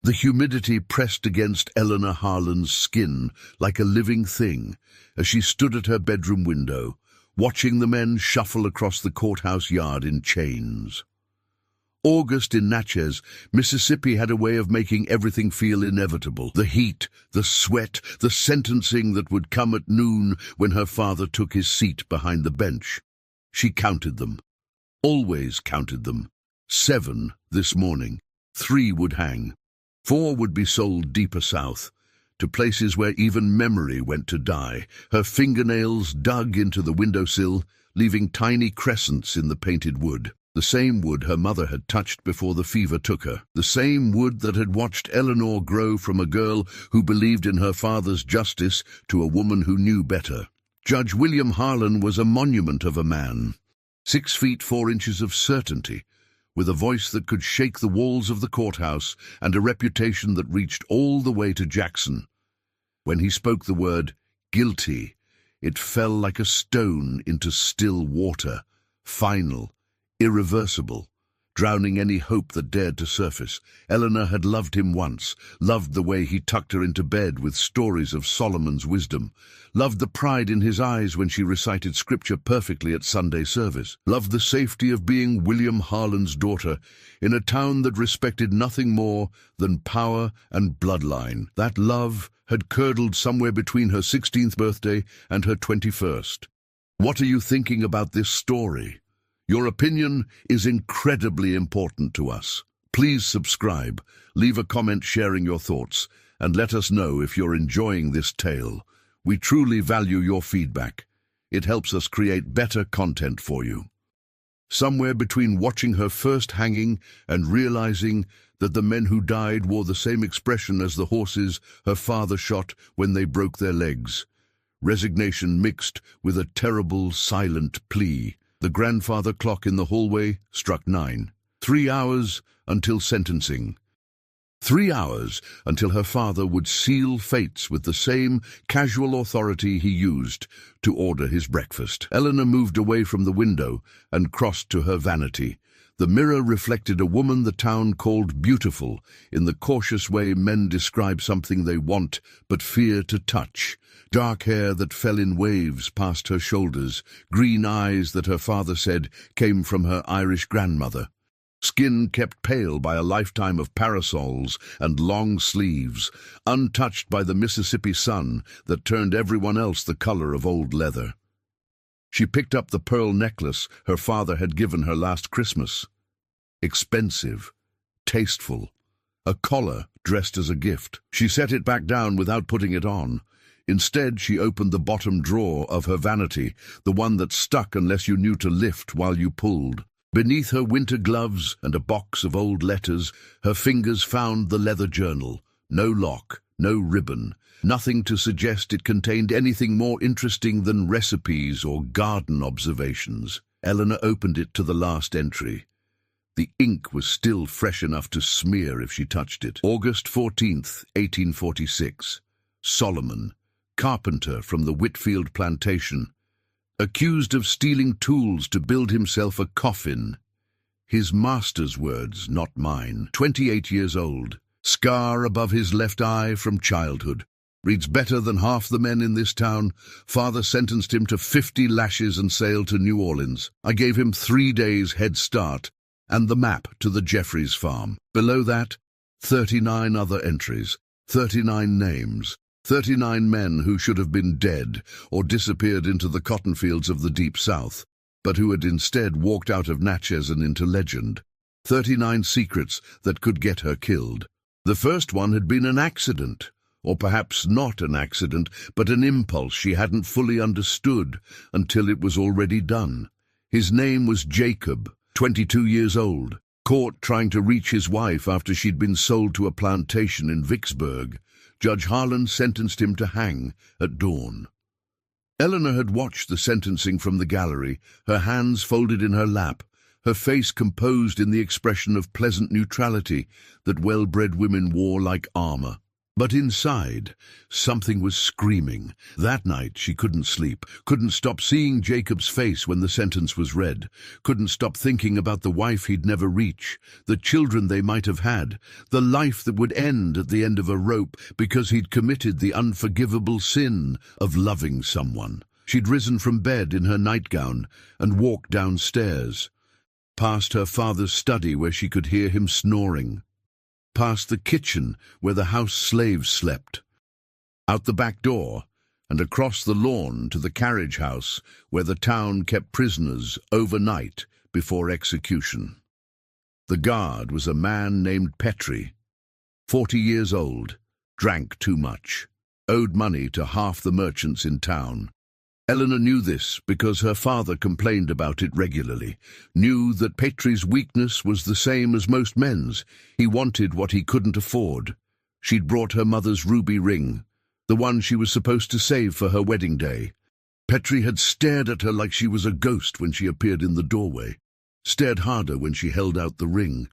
The humidity pressed against Eleanor Harlan's skin like a living thing as she stood at her bedroom window, watching the men shuffle across the courthouse yard in chains. August in Natchez, Mississippi had a way of making everything feel inevitable. The heat, the sweat, the sentencing that would come at noon when her father took his seat behind the bench. She counted them. Always counted them. 7 this morning. 3 would hang. 4 would be sold deeper south, to places where even memory went to die. Her fingernails dug into the windowsill, leaving tiny crescents in the painted wood. The same wood her mother had touched before the fever took her. The same wood that had watched Eleanor grow from a girl who believed in her father's justice to a woman who knew better. Judge William Harlan was a monument of a man. 6 feet 4 inches of certainty, with a voice that could shake the walls of the courthouse and a reputation that reached all the way to Jackson. When he spoke the word guilty, it fell like a stone into still water, final, irreversible, drowning any hope that dared to surface. Eleanor had loved him once, loved the way he tucked her into bed with stories of Solomon's wisdom, loved the pride in his eyes when she recited scripture perfectly at Sunday service, loved the safety of being William Harlan's daughter in a town that respected nothing more than power and bloodline. That love had curdled somewhere between her 16th birthday and her 21st. What are you thinking about this story? Your opinion is incredibly important to us. Please subscribe, leave a comment sharing your thoughts, and let us know if you're enjoying this tale. We truly value your feedback. It helps us create better content for you. Somewhere between watching her first hanging and realizing that the men who died wore the same expression as the horses her father shot when they broke their legs. Resignation mixed with a terrible, silent plea. The grandfather clock in the hallway struck 9. 3 hours until sentencing. 3 hours until her father would seal fates with the same casual authority he used to order his breakfast. Eleanor moved away from the window and crossed to her vanity. The mirror reflected a woman the town called beautiful, in the cautious way men describe something they want but fear to touch. Dark hair that fell in waves past her shoulders, green eyes that her father said came from her Irish grandmother. Skin kept pale by a lifetime of parasols and long sleeves, untouched by the Mississippi sun that turned everyone else the color of old leather. She picked up the pearl necklace her father had given her last Christmas. Expensive, tasteful, a collar dressed as a gift. She set it back down without putting it on. Instead, she opened the bottom drawer of her vanity, the one that stuck unless you knew to lift while you pulled. Beneath her winter gloves and a box of old letters, her fingers found the leather journal. No lock, no ribbon, nothing to suggest it contained anything more interesting than recipes or garden observations. Eleanor opened it to the last entry. The ink was still fresh enough to smear if she touched it. August 14th, 1846. Solomon, carpenter from the Whitfield plantation, accused of stealing tools to build himself a coffin. His master's words, not mine. 28 years old, scar above his left eye from childhood. Reads better than half the men in this town. Father sentenced him to 50 lashes and sailed to New Orleans. I gave him 3 days head start and the map to the Jeffries farm. Below that, 39 other entries, 39 names. 39 men who should have been dead or disappeared into the cotton fields of the Deep South, but who had instead walked out of Natchez and into legend. 39 secrets that could get her killed. The first one had been an accident, or perhaps not an accident, but an impulse she hadn't fully understood until it was already done. His name was Jacob, 22 years old, caught trying to reach his wife after she'd been sold to a plantation in Vicksburg. Judge Harlan sentenced him to hang at dawn. Eleanor had watched the sentencing from the gallery, her hands folded in her lap, her face composed in the expression of pleasant neutrality that well-bred women wore like armor. But inside, something was screaming. That night she couldn't sleep, couldn't stop seeing Jacob's face when the sentence was read, couldn't stop thinking about the wife he'd never reach, the children they might have had, the life that would end at the end of a rope because he'd committed the unforgivable sin of loving someone. She'd risen from bed in her nightgown and walked downstairs, past her father's study where she could hear him snoring, past the kitchen where the house slaves slept, out the back door and across the lawn to the carriage house where the town kept prisoners overnight before execution. The guard was a man named Petrie, 40 years old, drank too much, owed money to half the merchants in town. Eleanor knew this because her father complained about it regularly, knew that Petrie's weakness was the same as most men's. He wanted what he couldn't afford. She'd brought her mother's ruby ring, the one she was supposed to save for her wedding day. Petrie had stared at her like she was a ghost when she appeared in the doorway, stared harder when she held out the ring.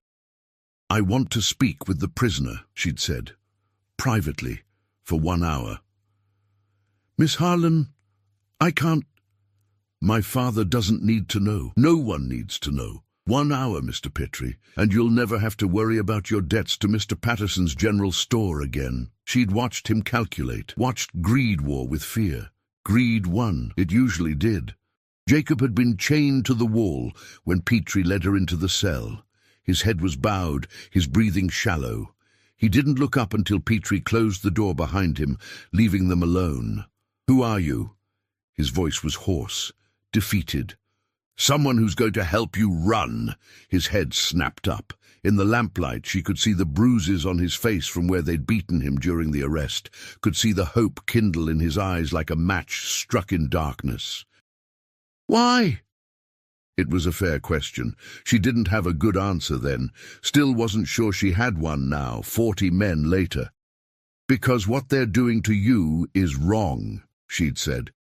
"I want to speak with the prisoner," she'd said, privately, for 1 hour. "Miss Harlan, I can't." "My father doesn't need to know. No one needs to know. 1 hour, Mr. Petrie, and you'll never have to worry about your debts to Mr. Patterson's general store again." She'd watched him calculate, watched greed war with fear. Greed won. It usually did. Jacob had been chained to the wall when Petrie led her into the cell. His head was bowed, his breathing shallow. He didn't look up until Petrie closed the door behind him, leaving them alone. "Who are you?" His voice was hoarse, defeated. "Someone who's going to help you run." His head snapped up. In the lamplight, she could see the bruises on his face from where they'd beaten him during the arrest, could see the hope kindle in his eyes like a match struck in darkness. "Why?" It was a fair question. She didn't have a good answer then, still wasn't sure she had one now, 40 men later. "Because what they're doing to you is wrong," she'd said.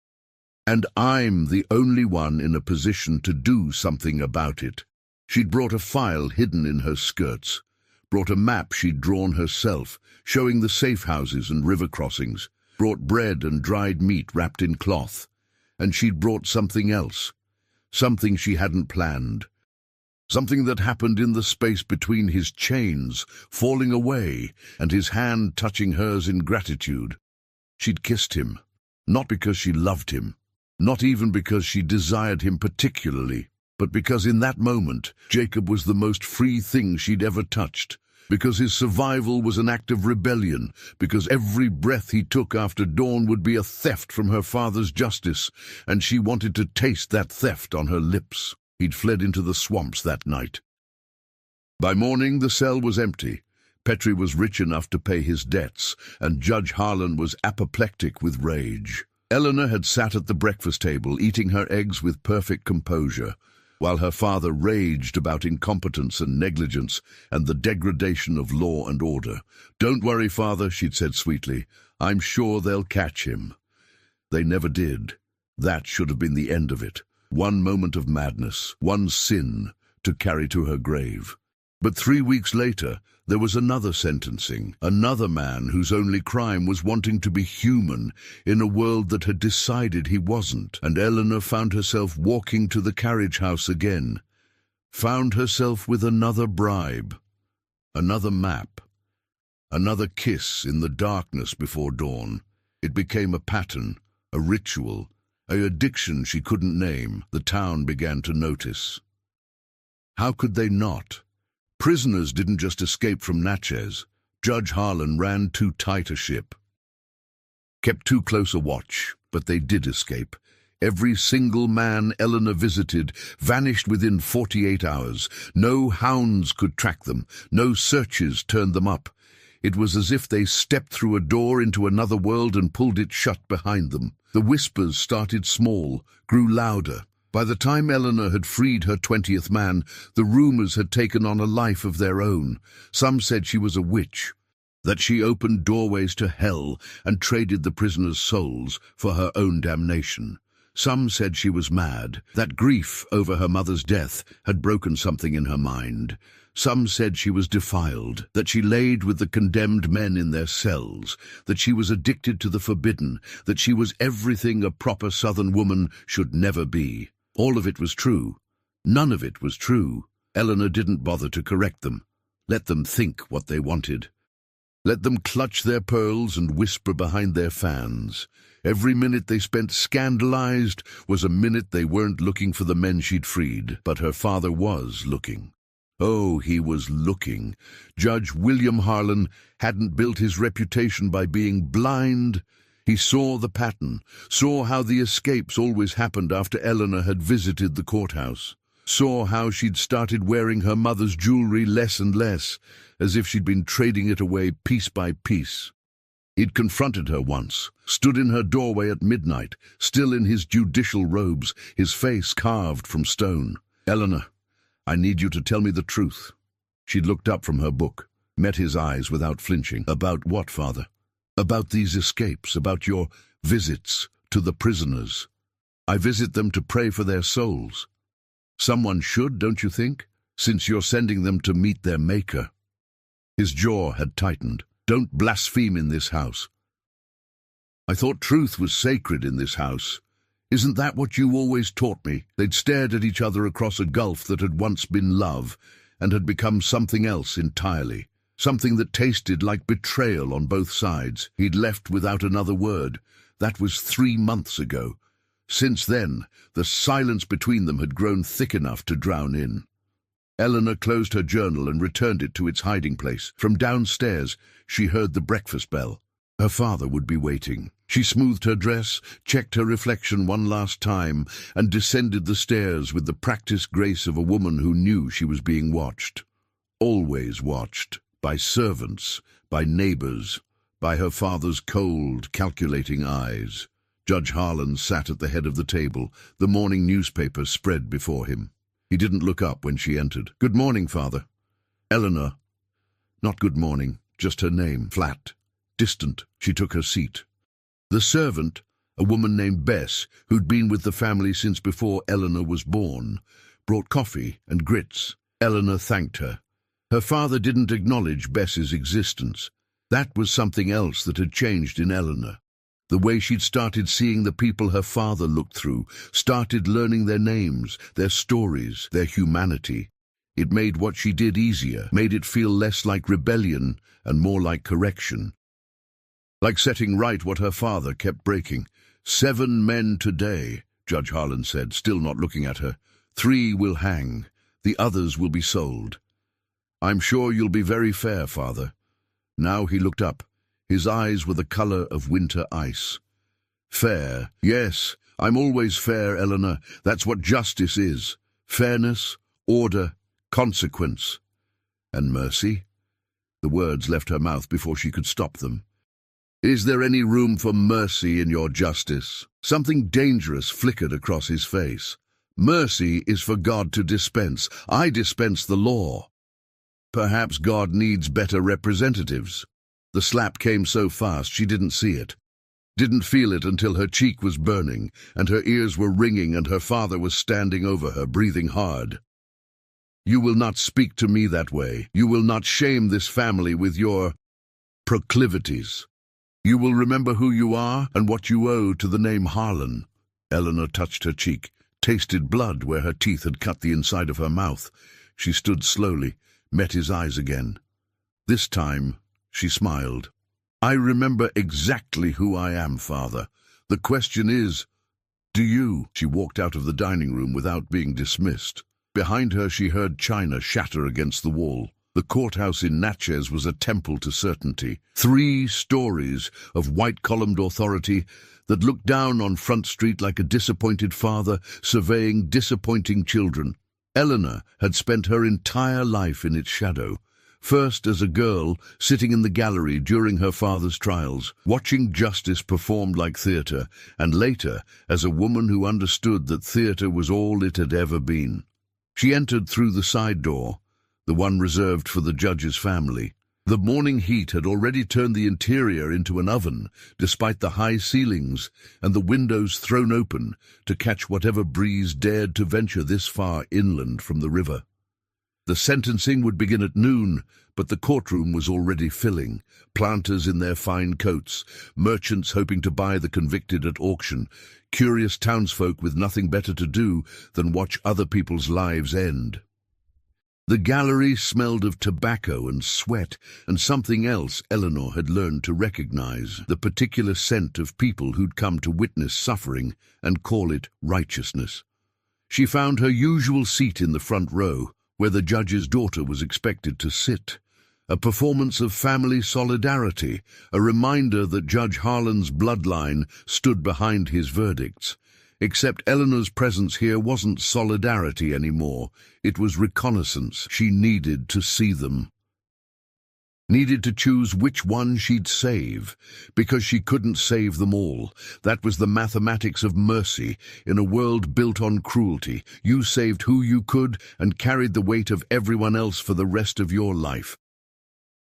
"And I'm the only one in a position to do something about it." She'd brought a file hidden in her skirts, brought a map she'd drawn herself, showing the safe houses and river crossings, brought bread and dried meat wrapped in cloth. And she'd brought something else, something she hadn't planned, something that happened in the space between his chains, falling away, and his hand touching hers in gratitude. She'd kissed him, not because she loved him, not even because she desired him particularly, but because in that moment Jacob was the most free thing she'd ever touched, because his survival was an act of rebellion, because every breath he took after dawn would be a theft from her father's justice, and she wanted to taste that theft on her lips. He'd fled into the swamps that night. By morning the cell was empty. Petrie was rich enough to pay his debts, and Judge Harlan was apoplectic with rage. Eleanor had sat at the breakfast table, eating her eggs with perfect composure, while her father raged about incompetence and negligence and the degradation of law and order. "Don't worry, Father," she'd said sweetly. "I'm sure they'll catch him." They never did. That should have been the end of it. One moment of madness, one sin, to carry to her grave. But 3 weeks later, there was another sentencing, another man whose only crime was wanting to be human in a world that had decided he wasn't, and Eleanor found herself walking to the carriage house again, found herself with another bribe, another map, another kiss in the darkness before dawn. It became a pattern, a ritual, an addiction she couldn't name. The town began to notice. How could they not? Prisoners didn't just escape from Natchez. Judge Harlan ran too tight a ship, kept too close a watch, but they did escape. Every single man Eleanor visited vanished within 48 hours. No hounds could track them, no searches turned them up. It was as if they stepped through a door into another world and pulled it shut behind them. The whispers started small, grew louder. By the time Eleanor had freed her 20th man, the rumors had taken on a life of their own. Some said she was a witch, that she opened doorways to hell and traded the prisoners' souls for her own damnation. Some said she was mad, that grief over her mother's death had broken something in her mind. Some said she was defiled, that she laid with the condemned men in their cells, that she was addicted to the forbidden, that she was everything a proper Southern woman should never be. All of it was true. None of it was true. Eleanor didn't bother to correct them. Let them think what they wanted. Let them clutch their pearls and whisper behind their fans. Every minute they spent scandalized was a minute they weren't looking for the men she'd freed, but her father was looking. Oh, he was looking. Judge William Harlan hadn't built his reputation by being blind. He saw the pattern, saw how the escapes always happened after Eleanor had visited the courthouse, saw how she'd started wearing her mother's jewelry less and less, as if she'd been trading it away piece by piece. He'd confronted her once, stood in her doorway at midnight, still in his judicial robes, his face carved from stone. "Eleanor, I need you to tell me the truth." She'd looked up from her book, met his eyes without flinching. "About what, Father?" "About these escapes, about your visits to the prisoners. I visit them to pray for their souls. Someone should, don't you think, since you're sending them to meet their Maker?" His jaw had tightened. "Don't blaspheme in this house." "I thought truth was sacred in this house. Isn't that what you always taught me?" They'd stared at each other across a gulf that had once been love and had become something else entirely, something that tasted like betrayal on both sides. He'd left without another word. That was 3 months ago. Since then, the silence between them had grown thick enough to drown in. Eleanor closed her journal and returned it to its hiding place. From downstairs, she heard the breakfast bell. Her father would be waiting. She smoothed her dress, checked her reflection one last time, and descended the stairs with the practiced grace of a woman who knew she was being watched. Always watched. By servants, by neighbors, by her father's cold, calculating eyes. Judge Harlan sat at the head of the table, the morning newspaper spread before him. He didn't look up when she entered. "Good morning, Father." "Eleanor." Not good morning, just her name, flat, distant. She took her seat. The servant, a woman named Bess, who'd been with the family since before Eleanor was born, brought coffee and grits. Eleanor thanked her. Her father didn't acknowledge Bess's existence. That was something else that had changed in Eleanor. The way she'd started seeing the people her father looked through, started learning their names, their stories, their humanity. It made what she did easier, made it feel less like rebellion and more like correction. Like setting right what her father kept breaking. 7 men today, Judge Harlan said, still not looking at her. 3 will hang. The others will be sold. "I'm sure you'll be very fair, Father." Now he looked up. His eyes were the color of winter ice. "Fair, yes, I'm always fair, Eleanor. That's what justice is. Fairness, order, consequence. And mercy?" The words left her mouth before she could stop them. "Is there any room for mercy in your justice?" Something dangerous flickered across his face. "Mercy is for God to dispense. I dispense the law." "Perhaps God needs better representatives." The slap came so fast she didn't see it. Didn't feel it until her cheek was burning, and her ears were ringing, and her father was standing over her, breathing hard. "You will not speak to me that way. You will not shame this family with your proclivities. You will remember who you are and what you owe to the name Harlan." Eleanor touched her cheek, tasted blood where her teeth had cut the inside of her mouth. She stood slowly, met his eyes again. This time, she smiled. "I remember exactly who I am, Father. The question is, do you?" She walked out of the dining room without being dismissed. Behind her she heard china shatter against the wall. The courthouse in Natchez was a temple to certainty. 3 stories of white-columned authority that looked down on Front Street like a disappointed father surveying disappointing children. Eleanor had spent her entire life in its shadow. First as a girl, sitting in the gallery during her father's trials, watching justice performed like theatre, and later as a woman who understood that theatre was all it had ever been. She entered through the side door, the one reserved for the judge's family. The morning heat had already turned the interior into an oven, despite the high ceilings and the windows thrown open to catch whatever breeze dared to venture this far inland from the river. The sentencing would begin at noon, but the courtroom was already filling. Planters in their fine coats, merchants hoping to buy the convicted at auction, curious townsfolk with nothing better to do than watch other people's lives end. The gallery smelled of tobacco and sweat and something else Eleanor had learned to recognize, the particular scent of people who'd come to witness suffering and call it righteousness. She found her usual seat in the front row, where the judge's daughter was expected to sit. A performance of family solidarity, a reminder that Judge Harlan's bloodline stood behind his verdicts. Except Eleanor's presence here wasn't solidarity anymore. It was reconnaissance. She needed to see them. Needed to choose which one she'd save, because she couldn't save them all. That was the mathematics of mercy. In a world built on cruelty, you saved who you could and carried the weight of everyone else for the rest of your life.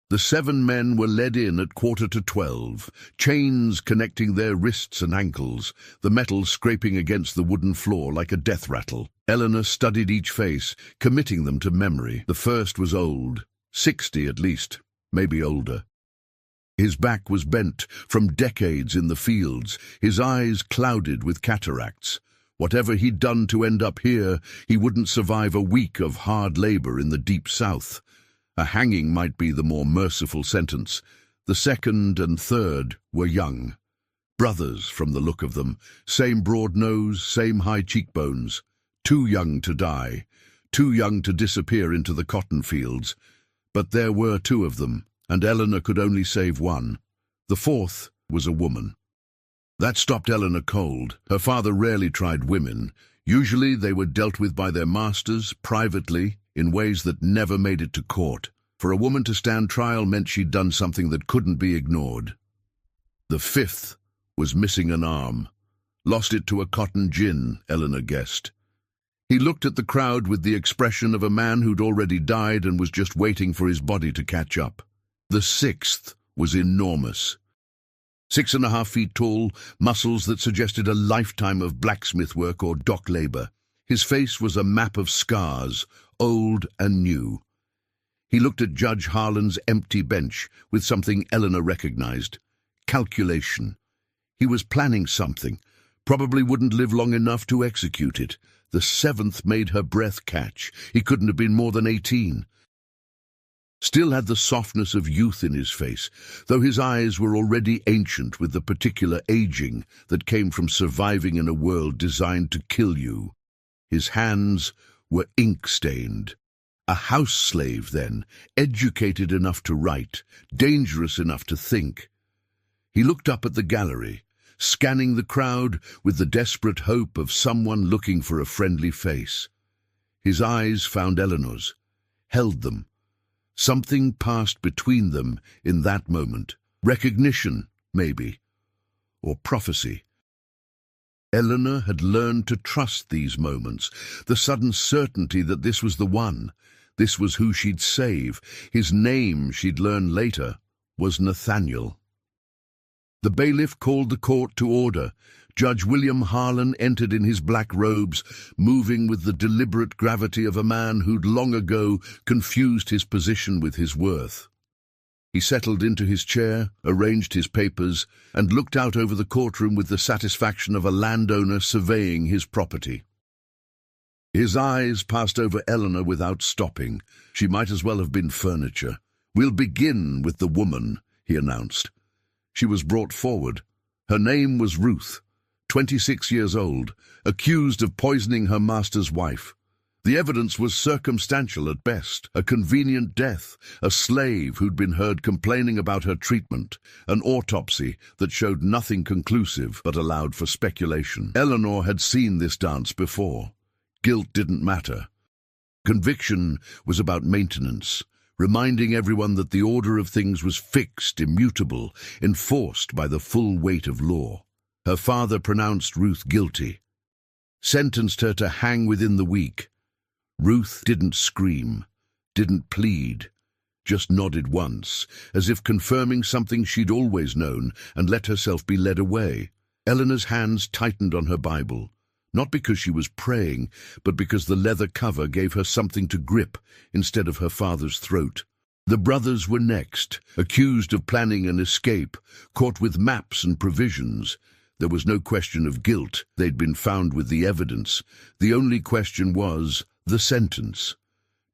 The 7 men were led in at 11:45, chains connecting their wrists and ankles, the metal scraping against the wooden floor like a death rattle. Eleanor studied each face, committing them to memory. The first was old, 60 at least, maybe older. His back was bent from decades in the fields, his eyes clouded with cataracts. Whatever he'd done to end up here, he wouldn't survive a week of hard labor in the deep south. A hanging might be the more merciful sentence. The second and third were young. Brothers from the look of them, same broad nose, same high cheekbones. Too young to die, too young to disappear into the cotton fields. But there were 2 of them, and Eleanor could only save one. The 4th was a woman. That stopped Eleanor cold. Her father rarely tried women. Usually they were dealt with by their masters, privately, in ways that never made it to court. For a woman to stand trial meant she'd done something that couldn't be ignored. The 5th was missing an arm. Lost it to a cotton gin, Eleanor guessed. He looked at the crowd with the expression of a man who'd already died and was just waiting for his body to catch up. The 6th was enormous. 6.5 feet tall, muscles that suggested a lifetime of blacksmith work or dock labor. His face was a map of scars, old and new. He looked at Judge Harlan's empty bench with something Eleanor recognized. Calculation. He was planning something. Probably wouldn't live long enough to execute it. The 7th made her breath catch. He couldn't have been more than 18. Still had the softness of youth in his face, though his eyes were already ancient with the particular aging that came from surviving in a world designed to kill you. His hands were ink-stained. A house slave, then, educated enough to write, dangerous enough to think. He looked up at the gallery, scanning the crowd with the desperate hope of someone looking for a friendly face. His eyes found Eleanor's, held them. Something passed between them in that moment. Recognition, maybe, or prophecy. Eleanor had learned to trust these moments, the sudden certainty that this was the one. This was who she'd save. His name, she'd learn later, was Nathaniel. The bailiff called the court to order. Judge William Harlan entered in his black robes, moving with the deliberate gravity of a man who'd long ago confused his position with his worth. He settled into his chair, arranged his papers, and looked out over the courtroom with the satisfaction of a landowner surveying his property. His eyes passed over Eleanor without stopping. She might as well have been furniture. "We'll begin with the woman," he announced. She was brought forward. Her name was Ruth, 26 years old, accused of poisoning her master's wife. The evidence was circumstantial at best, a convenient death, a slave who'd been heard complaining about her treatment, an autopsy that showed nothing conclusive but allowed for speculation. Eleanor had seen this dance before. Guilt didn't matter. Conviction was about maintenance, reminding everyone that the order of things was fixed, immutable, enforced by the full weight of law. Her father pronounced Ruth guilty, sentenced her to hang within the week. Ruth didn't scream, didn't plead, just nodded once, as if confirming something she'd always known, and let herself be led away. Eleanor's hands tightened on her Bible. not because she was praying, but because the leather cover gave her something to grip instead of her father's throat. The brothers were next, accused of planning an escape, caught with maps and provisions. There was no question of guilt. They'd been found with the evidence. The only question was the sentence.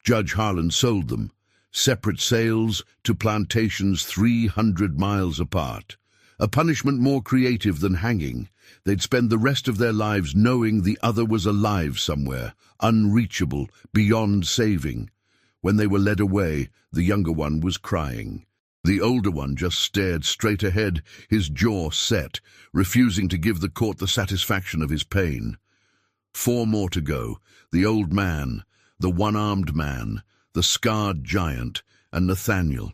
Judge Harlan sold them, separate sales to plantations 300 miles apart. A punishment more creative than hanging. They'd spend the rest of their lives knowing the other was alive somewhere, unreachable, beyond saving. When they were led away, the younger one was crying. The older one just stared straight ahead, his jaw set, refusing to give the court the satisfaction of his pain. 4 more to go: the old man, the one-armed man, the scarred giant, and Nathaniel.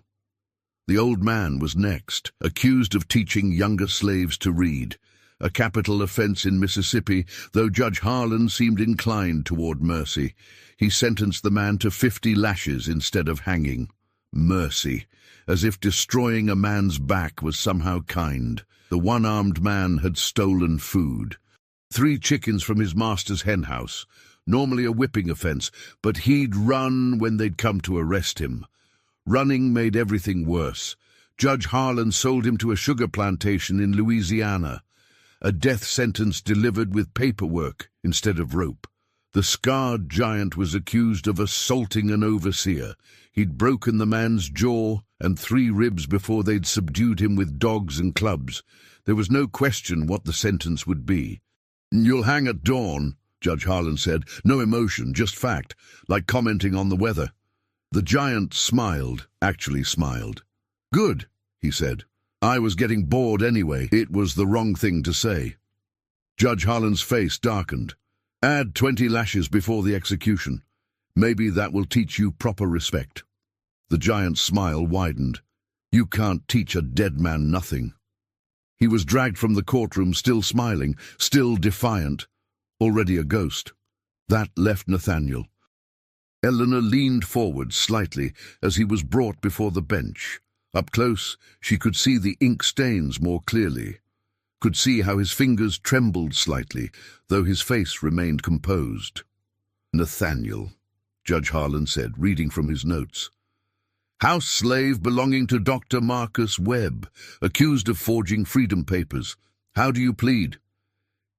The old man was next, accused of teaching younger slaves to read. A capital offense in Mississippi, though Judge Harlan seemed inclined toward mercy. He sentenced the man to 50 lashes instead of hanging. Mercy, as if destroying a man's back was somehow kind. The one-armed man had stolen food. 3 chickens from his master's henhouse, normally a whipping offense, but he'd run when they'd come to arrest him. Running made everything worse. Judge Harlan sold him to a sugar plantation in Louisiana. A death sentence delivered with paperwork instead of rope. The scarred giant was accused of assaulting an overseer. He'd broken the man's jaw and 3 ribs before they'd subdued him with dogs and clubs. There was no question what the sentence would be. "You'll hang at dawn," Judge Harlan said. "No emotion, just fact, like commenting on the weather." The giant smiled, actually smiled. "Good," he said. "I was getting bored anyway. It was the wrong thing to say." Judge Harlan's face darkened. "Add 20 lashes before the execution. Maybe that will teach you proper respect." The giant's smile widened. "You can't teach a dead man nothing." He was dragged from the courtroom, still smiling, still defiant, already a ghost. That left Nathaniel. Eleanor leaned forward slightly as he was brought before the bench. Up close, she could see the ink stains more clearly, could see how his fingers trembled slightly, though his face remained composed. "Nathaniel," Judge Harlan said, reading from his notes. "House slave belonging to Dr. Marcus Webb, accused of forging freedom papers. How do you plead?"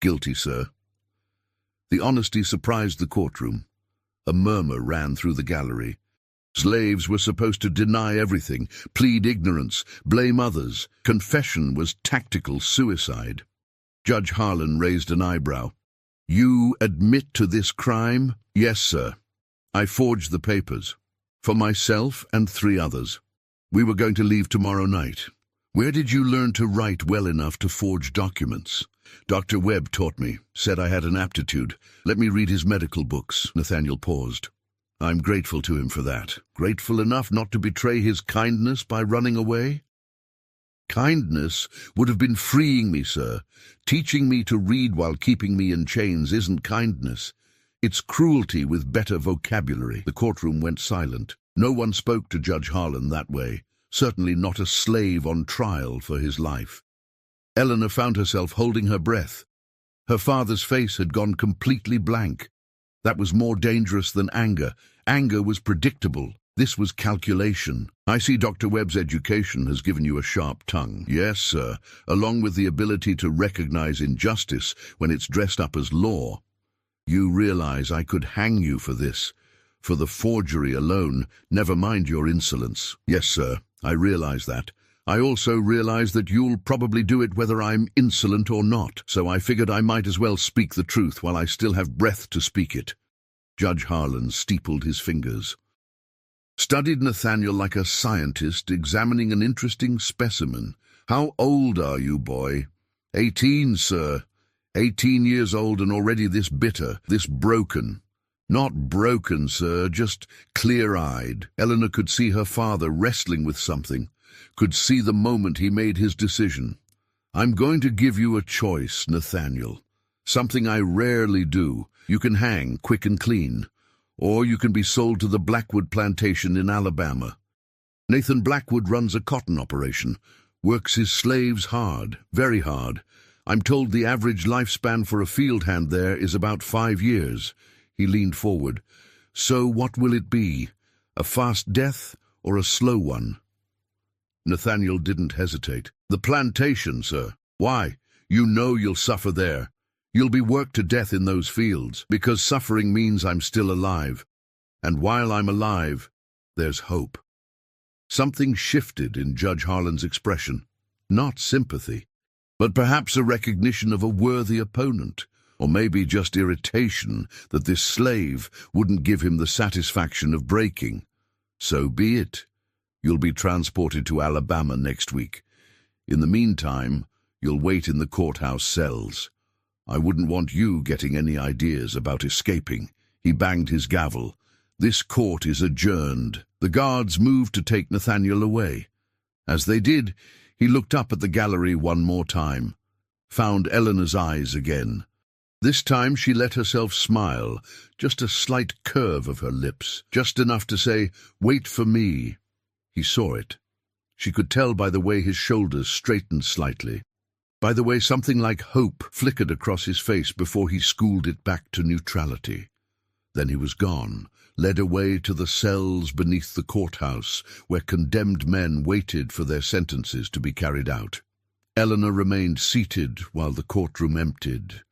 "Guilty, sir." The honesty surprised the courtroom. A murmur ran through the gallery. Slaves were supposed to deny everything, plead ignorance, blame others. Confession was tactical suicide. Judge Harlan raised an eyebrow. "You admit to this crime?" "Yes, sir. I forged the papers. For myself and 3 others. We were going to leave tomorrow night." "Where did you learn to write well enough to forge documents?" "Dr. Webb taught me, said I had an aptitude. Let me read his medical books." Nathaniel paused. "I'm grateful to him for that." "Grateful enough not to betray his kindness by running away?" "Kindness would have been freeing me, sir. Teaching me to read while keeping me in chains isn't kindness. It's cruelty with better vocabulary." The courtroom went silent. No one spoke to Judge Harlan that way, certainly not a slave on trial for his life. Eleanor found herself holding her breath. Her father's face had gone completely blank. That was more dangerous than anger. Anger was predictable. This was calculation. "I see Dr. Webb's education has given you a sharp tongue." "Yes, sir, along with the ability to recognize injustice when it's dressed up as law. You realize I could hang you for this, for the forgery alone, never mind your insolence." "Yes, sir, I realize that. I also realize that you'll probably do it whether I'm insolent or not, so I figured I might as well speak the truth while I still have breath to speak it." Judge Harlan steepled his fingers. Studied Nathaniel like a scientist examining an interesting specimen. "How old are you, boy?" 18, sir. 18 years old and already this bitter, this broken." "Not broken, sir, just clear-eyed." Eleanor could see her father wrestling with something, could see the moment he made his decision. "I'm going to give you a choice, Nathaniel. Something I rarely do. You can hang quick and clean, or you can be sold to the Blackwood plantation in Alabama. Nathan Blackwood runs a cotton operation, works his slaves hard, very hard. I'm told the average lifespan for a field hand there is about 5 years. He leaned forward. So what will it be? A fast death or a slow one? Nathaniel didn't hesitate. The plantation, sir. Why? You know you'll suffer there. You'll be worked to death in those fields, because suffering means I'm still alive. And while I'm alive, there's hope. Something shifted in Judge Harlan's expression. Not sympathy, but perhaps a recognition of a worthy opponent, or maybe just irritation that this slave wouldn't give him the satisfaction of breaking. So be it. You'll be transported to Alabama next week. In the meantime, you'll wait in the courthouse cells. I wouldn't want you getting any ideas about escaping. He banged his gavel. This court is adjourned. The guards moved to take Nathaniel away. As they did, he looked up at the gallery one more time, found Eleanor's eyes again. This time she let herself smile, just a slight curve of her lips, just enough to say, "Wait for me." He saw it. She could tell by the way his shoulders straightened slightly, by the way something like hope flickered across his face before he schooled it back to neutrality. Then he was gone, led away to the cells beneath the courthouse, where condemned men waited for their sentences to be carried out. Eleanor remained seated while the courtroom emptied.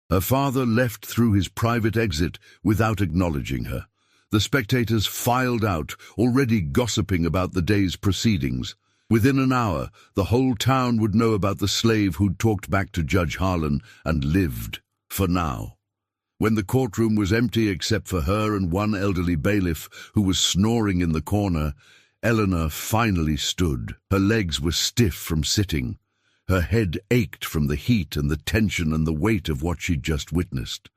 Her father left through his private exit without acknowledging her. The spectators filed out, already gossiping about the day's proceedings. Within an hour, the whole town would know about the slave who'd talked back to Judge Harlan and lived, for now. When the courtroom was empty except for her and one elderly bailiff who was snoring in the corner, Eleanor finally stood. Her legs were stiff from sitting. Her head ached from the heat and the tension and the weight of what she'd just witnessed.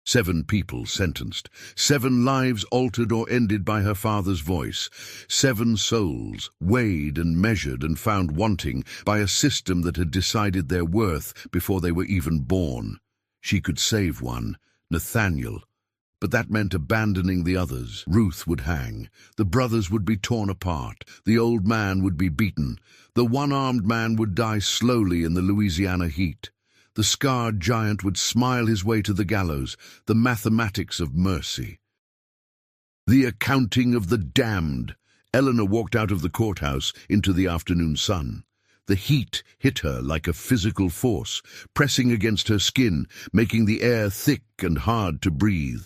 7 people sentenced, 7 lives altered or ended by her father's voice, 7 souls weighed and measured and found wanting by a system that had decided their worth before they were even born. She could save one, Nathaniel, but that meant abandoning the others. Ruth would hang, the brothers would be torn apart, the old man would be beaten, the one-armed man would die slowly in the Louisiana heat. The scarred giant would smile his way to the gallows, the mathematics of mercy. The accounting of the damned. Eleanor walked out of the courthouse into the afternoon sun. The heat hit her like a physical force, pressing against her skin, making the air thick and hard to breathe.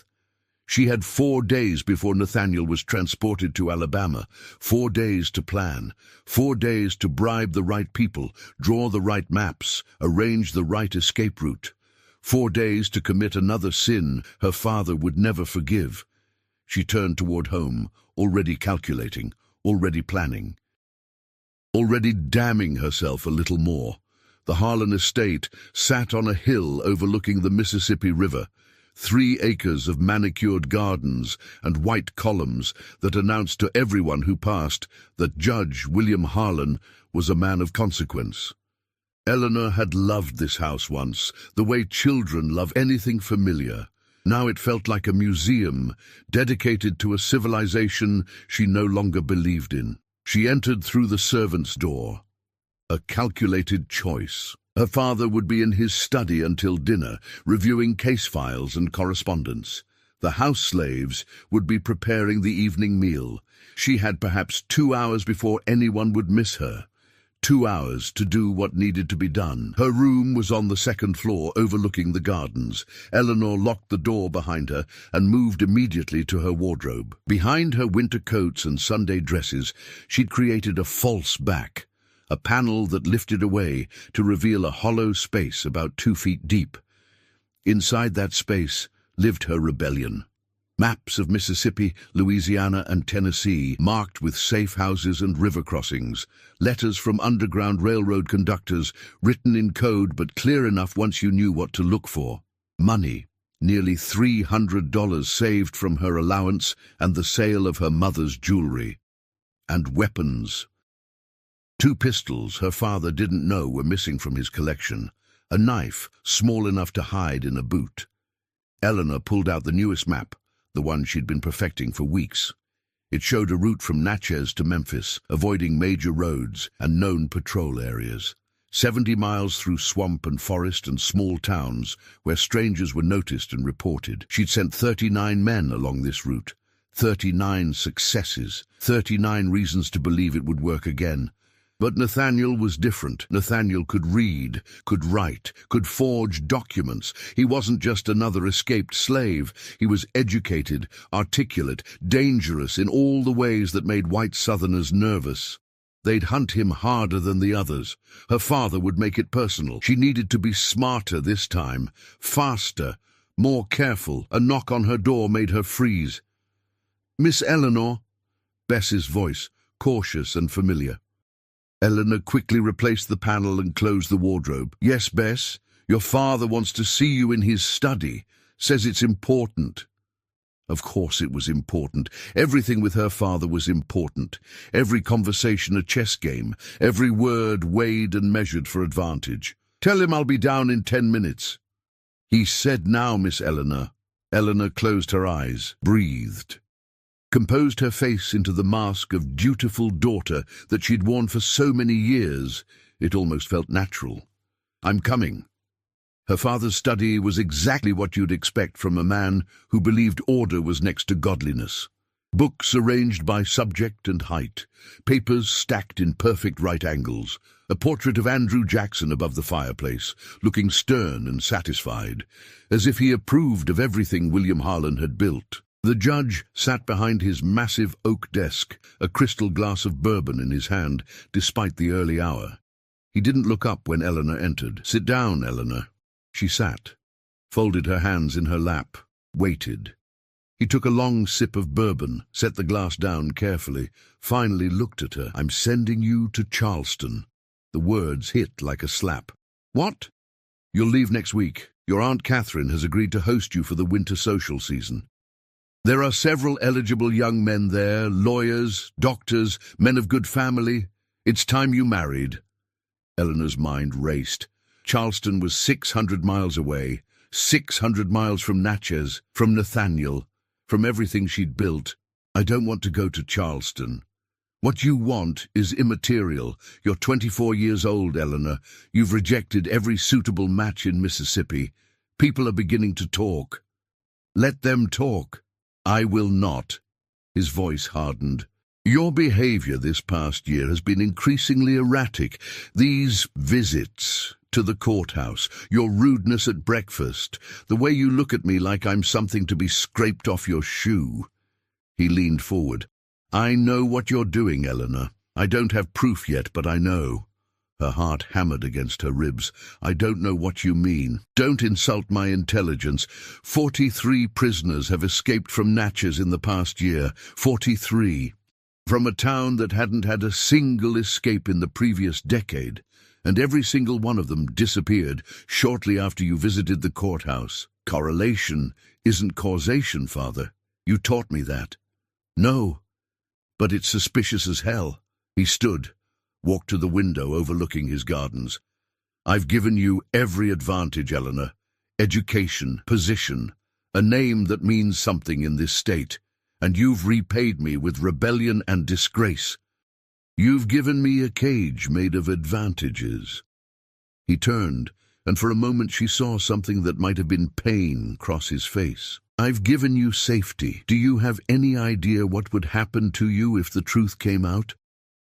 She had 4 days before Nathaniel was transported to Alabama, 4 days to plan, 4 days to bribe the right people, draw the right maps, arrange the right escape route, 4 days to commit another sin her father would never forgive. She turned toward home, already calculating, already planning, already damning herself a little more. The Harlan estate sat on a hill overlooking the Mississippi River, 3 acres of manicured gardens and white columns that announced to everyone who passed that Judge William Harlan was a man of consequence. Eleanor had loved this house once, the way children love anything familiar. Now it felt like a museum, dedicated to a civilization she no longer believed in. She entered through the servants' door. A calculated choice. Her father would be in his study until dinner, reviewing case files and correspondence. The house slaves would be preparing the evening meal. She had perhaps 2 hours before anyone would miss her. 2 hours to do what needed to be done. Her room was on the 2nd floor, overlooking the gardens. Eleanor locked the door behind her and moved immediately to her wardrobe. Behind her winter coats and Sunday dresses, she'd created a false back, a panel that lifted away to reveal a hollow space about 2 feet deep. Inside that space lived her rebellion. Maps of Mississippi, Louisiana, and Tennessee, marked with safe houses and river crossings, letters from Underground Railroad conductors, written in code but clear enough once you knew what to look for. Money, nearly $300 saved from her allowance and the sale of her mother's jewelry. And weapons. 2 pistols her father didn't know were missing from his collection, a knife small enough to hide in a boot. Eleanor pulled out the newest map, the one she'd been perfecting for weeks. It showed a route from Natchez to Memphis, avoiding major roads and known patrol areas. 70 miles through swamp and forest and small towns where strangers were noticed and reported. She'd sent 39 men along this route, 39 successes, 39 reasons to believe it would work again. But Nathaniel was different. Nathaniel could read, could write, could forge documents. He wasn't just another escaped slave. He was educated, articulate, dangerous in all the ways that made white Southerners nervous. They'd hunt him harder than the others. Her father would make it personal. She needed to be smarter this time, faster, more careful. A knock on her door made her freeze. "Miss Eleanor?" Bess's voice, cautious and familiar. Eleanor quickly replaced the panel and closed the wardrobe. "Yes, Bess, your father wants to see you in his study. Says it's important." Of course it was important. Everything with her father was important. Every conversation a chess game. Every word weighed and measured for advantage. "Tell him I'll be down in 10 minutes. "He said now, Miss Eleanor." Eleanor closed her eyes, breathed, composed her face into the mask of dutiful daughter that she'd worn for so many years. It almost felt natural. "I'm coming." Her father's study was exactly what you'd expect from a man who believed order was next to godliness. Books arranged by subject and height, papers stacked in perfect right angles, a portrait of Andrew Jackson above the fireplace, looking stern and satisfied, as if he approved of everything William Harlan had built. The judge sat behind his massive oak desk, a crystal glass of bourbon in his hand, despite the early hour. He didn't look up when Eleanor entered. "Sit down, Eleanor." She sat, folded her hands in her lap, waited. He took a long sip of bourbon, set the glass down carefully, finally looked at her. "I'm sending you to Charleston." The words hit like a slap. "What?" "You'll leave next week. Your Aunt Catherine has agreed to host you for the winter social season. There are several eligible young men there, lawyers, doctors, men of good family. It's time you married." Eleanor's mind raced. Charleston was 600 miles away, 600 miles from Natchez, from Nathaniel, from everything she'd built. "I don't want to go to Charleston." "What you want is immaterial. You're 24 years old, Eleanor. You've rejected every suitable match in Mississippi. People are beginning to talk." "Let them talk." "I will not." His voice hardened. "Your behavior this past year has been increasingly erratic. These visits to the courthouse, your rudeness at breakfast, the way you look at me like I'm something to be scraped off your shoe." He leaned forward. "I know what you're doing, Eleanor. I don't have proof yet, but I know." Her heart hammered against her ribs. "I don't know what you mean. Don't insult my intelligence. 43 prisoners have escaped from Natchez in the past year. 43. From a town that hadn't had a single escape in the previous decade. And every single one of them disappeared shortly after you visited the courthouse. Correlation isn't causation, Father. You taught me that." "No, but it's suspicious as hell." He stood, walked to the window overlooking his gardens. "I've given you every advantage, Eleanor. Education, position, a name that means something in this state, and you've repaid me with rebellion and disgrace. You've given me a cage made of advantages." He turned, and for a moment she saw something that might have been pain cross his face. "I've given you safety. Do you have any idea what would happen to you if the truth came out?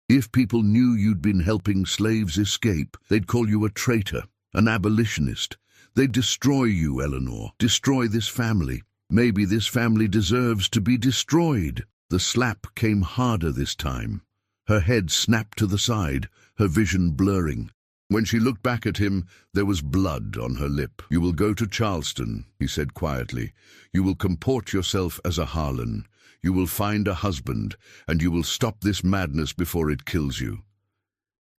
If people knew you'd been helping slaves escape, they'd call you a traitor, an abolitionist. They'd destroy you, Eleanor, destroy this family. Maybe this family deserves to be destroyed." The slap came harder this time. Her head snapped to the side, her vision blurring. When she looked back at him, there was blood on her lip. "You will go to Charleston," he said quietly. "You will comport yourself as a Harlan. You will find a husband, and you will stop this madness before it kills you."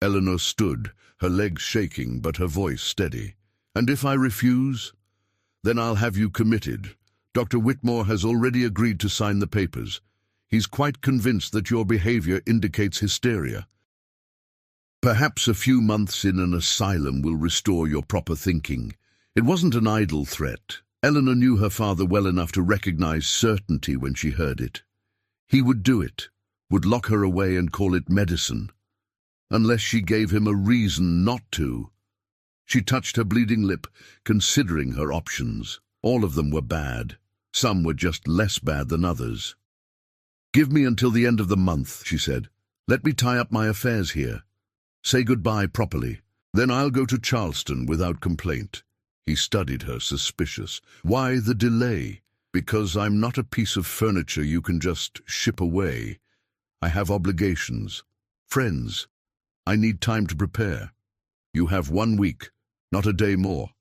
Eleanor stood, her legs shaking but her voice steady. "And if I refuse? Then I'll have you committed. Dr. Whitmore has already agreed to sign the papers. He's quite convinced that your behavior indicates hysteria. Perhaps a few months in an asylum will restore your proper thinking." It wasn't an idle threat. Eleanor knew her father well enough to recognize certainty when she heard it. He would do it, would lock her away and call it medicine. unless she gave him a reason not to. She touched her bleeding lip, considering her options. All of them were bad. Some were just less bad than others. "Give me until the end of the month," she said. "Let me tie up my affairs here. Say goodbye properly. Then I'll go to Charleston without complaint." He studied her, suspicious. "Why the delay?" "Because I'm not a piece of furniture you can just ship away. I have obligations. Friends. I need time to prepare. You have 1 week, not a day more.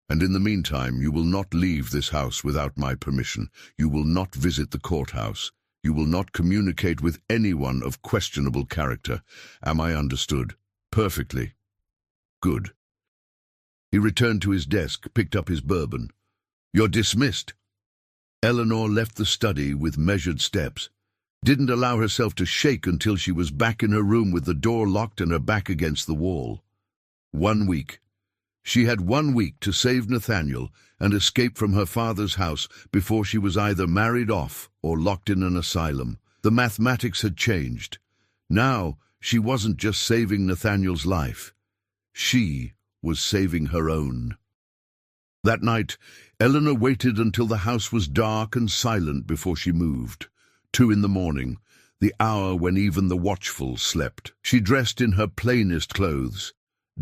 And in the meantime, you will not leave this house without my permission. You will not visit the courthouse. You will not communicate with anyone of questionable character. Am I understood?" "Perfectly." "Good." He returned to his desk, picked up his bourbon. "You're dismissed." Eleanor left the study with measured steps, didn't allow herself to shake until she was back in her room with the door locked and her back against the wall. 1 week. She had 1 week to save Nathaniel and escape from her father's house before she was either married off or locked in an asylum. The mathematics had changed. Now she wasn't just saving Nathaniel's life. She was saving her own. That night, Eleanor waited until the house was dark and silent before she moved. 2 in the morning, the hour when even the watchful slept. She dressed in her plainest clothes,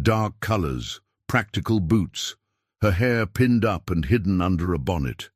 dark colors, practical boots, her hair pinned up and hidden under a bonnet.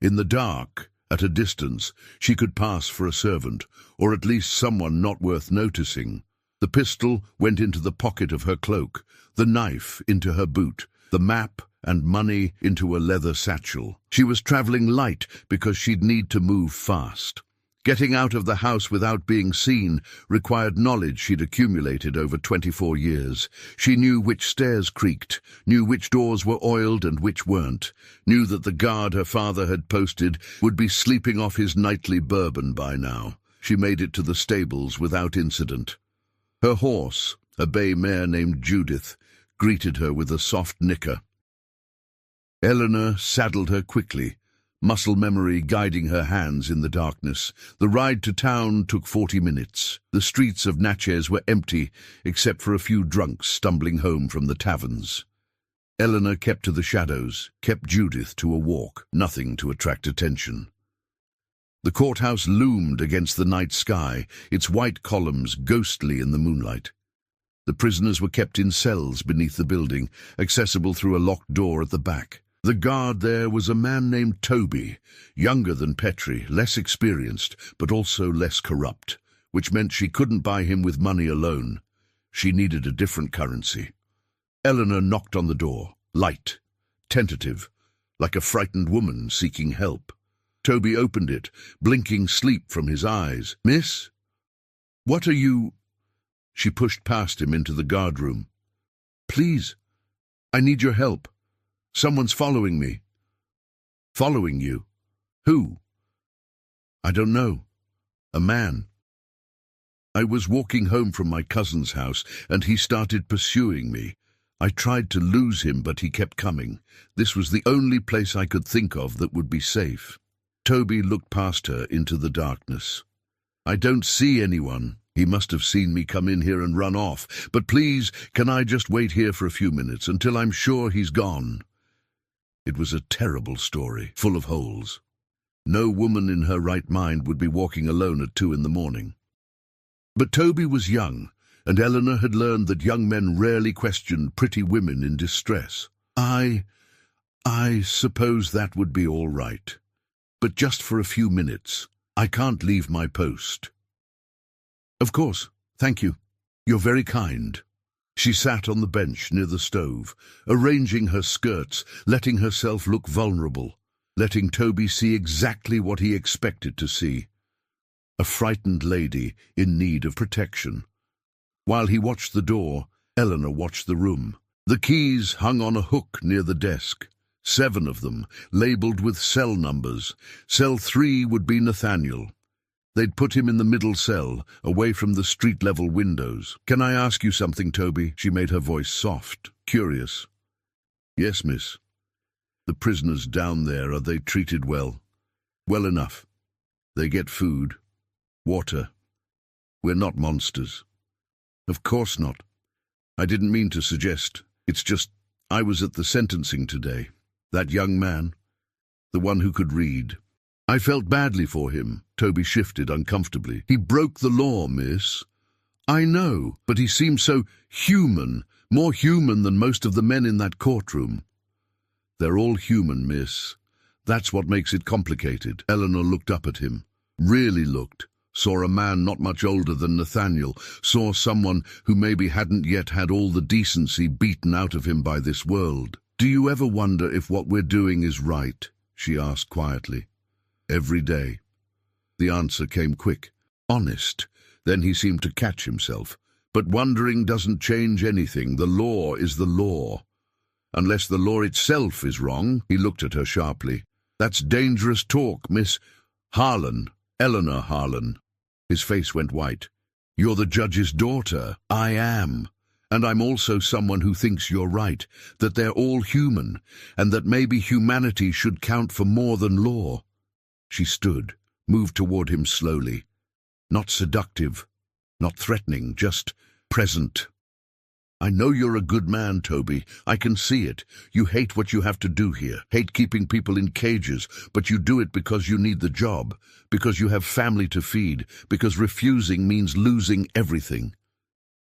In the dark, at a distance, she could pass for a servant, or at least someone not worth noticing. The pistol went into the pocket of her cloak, the knife into her boot, the map and money into a leather satchel. She was traveling light because she'd need to move fast. Getting out of the house without being seen required knowledge she'd accumulated over 24 years. She knew which stairs creaked, knew which doors were oiled and which weren't, knew that the guard her father had posted would be sleeping off his nightly bourbon by now. She made it to the stables without incident. Her horse, a bay mare named Judith, greeted her with a soft nicker. Eleanor saddled her quickly, muscle memory guiding her hands in the darkness. The ride to town took 40 minutes. The streets of Natchez were empty, except for a few drunks stumbling home from the taverns. Eleanor kept to the shadows, kept Judith to a walk, nothing to attract attention. The courthouse loomed against the night sky, its white columns ghostly in the moonlight. The prisoners were kept in cells beneath the building, accessible through a locked door at the back. The guard there was a man named Toby, younger than Petrie, less experienced, but also less corrupt, which meant she couldn't buy him with money alone. She needed a different currency. Eleanor knocked on the door, light, tentative, like a frightened woman seeking help. Toby opened it, blinking sleep from his eyes. "Miss? What are you—" She pushed past him into the guardroom. "Please, I need your help. Someone's following me." "Following you? Who?" "I don't know. A man. I was walking home from my cousin's house, and he started pursuing me. I tried to lose him, but he kept coming. This was the only place I could think of that would be safe." Toby looked past her into the darkness. "I don't see anyone. He must have seen me come in here and run off. But please, can I just wait here for a few minutes until I'm sure he's gone?" It was a terrible story, full of holes. No woman in her right mind would be walking alone at 2 in the morning. But Toby was young, and Eleanor had learned that young men rarely questioned pretty women in distress. I suppose that would be all right. But just for a few minutes. I can't leave my post." "Of course, thank you. You're very kind." She sat on the bench near the stove, arranging her skirts, letting herself look vulnerable, letting Toby see exactly what he expected to see. A frightened lady in need of protection. While he watched the door, Eleanor watched the room. The keys hung on a hook near the desk. 7 of them, labeled with cell numbers. Cell 3 would be Nathaniel. They'd put him in the middle cell, away from the street-level windows. "Can I ask you something, Toby?" She made her voice soft, curious. "Yes, miss." "The prisoners down there, are they treated well?" "Well enough. They get food, water. We're not monsters." "Of course not. I didn't mean to suggest. It's just, I was at the sentencing today. That young man, the one who could read. I felt badly for him. Toby shifted uncomfortably. He broke the law, miss. I know, but he seemed so human, more human than most of the men in that courtroom. They're all human, miss. That's what makes it complicated. Eleanor looked up at him. Really looked. Saw a man not much older than Nathaniel. Saw someone who maybe hadn't yet had all the decency beaten out of him by this world. Do you ever wonder if what we're doing is right? She asked quietly. Every day. The answer came quick. Honest. Then he seemed to catch himself. But wondering doesn't change anything. The law is the law. Unless the law itself is wrong. He looked at her sharply. That's dangerous talk, Miss Harlan. Eleanor Harlan. His face went white. You're the judge's daughter. I am. And I'm also someone who thinks you're right, that they're all human, and that maybe humanity should count for more than law. She stood, moved toward him slowly. Not seductive, not threatening, just present. I know you're a good man, Toby. I can see it. You hate what you have to do here, hate keeping people in cages, but you do it because you need the job, because you have family to feed, because refusing means losing everything.